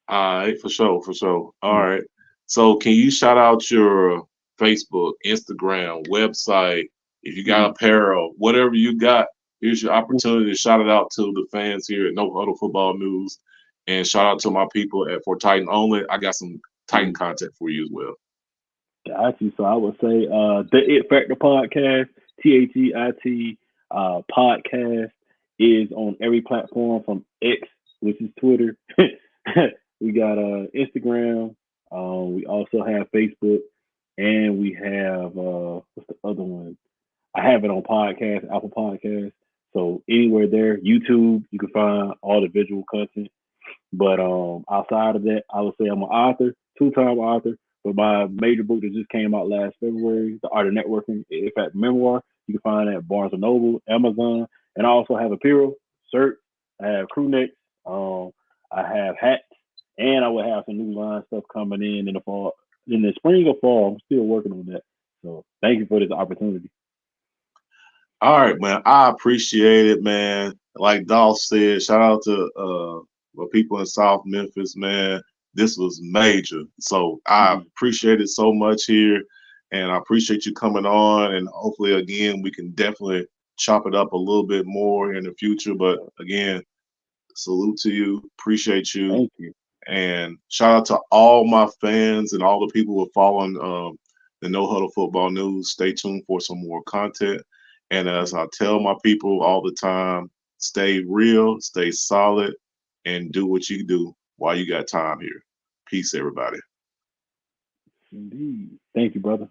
All right, for sure, for sure. All Mm, right. So can you shout out your Facebook, Instagram, website, if you got mhm, apparel, whatever you got, here's your mm, opportunity to shout it out to the fans here at No Huddle Football News. And shout out to my people at For Titan Only. I got some Titan mm. content for you as well. Got you. So I would say the It Factor podcast, THEIT podcast is on every platform from X, which is Twitter. We got Instagram. We also have Facebook, and we have what's the other one? I have it on podcast, Apple Podcast. So anywhere there, YouTube, you can find all the visual content. But outside of that, I would say I'm an author, two-time author. But my major book that just came out last February, The Art of Networking, in fact, memoir, you can find it at Barnes and Noble, Amazon, and I also have apparel, shirt, I have crew necks, I have hats, and I will have some new line stuff coming in the fall, in the spring or fall. I'm still working on that. So thank you for this opportunity. All right, man. I appreciate it, man. Like Dolph said, shout out to the people in South Memphis, man. This was major. So I Mhm. appreciate it so much here. And I appreciate you coming on. And hopefully, again, we can definitely chop it up a little bit more in the future. But again, salute to you. Appreciate you. Thank you. And shout out to all my fans and all the people who are following the No Huddle Football News. Stay tuned for some more content. And as I tell my people all the time, stay real, stay solid, and do what you do while you got time here. Peace, everybody. Indeed. Thank you, brother.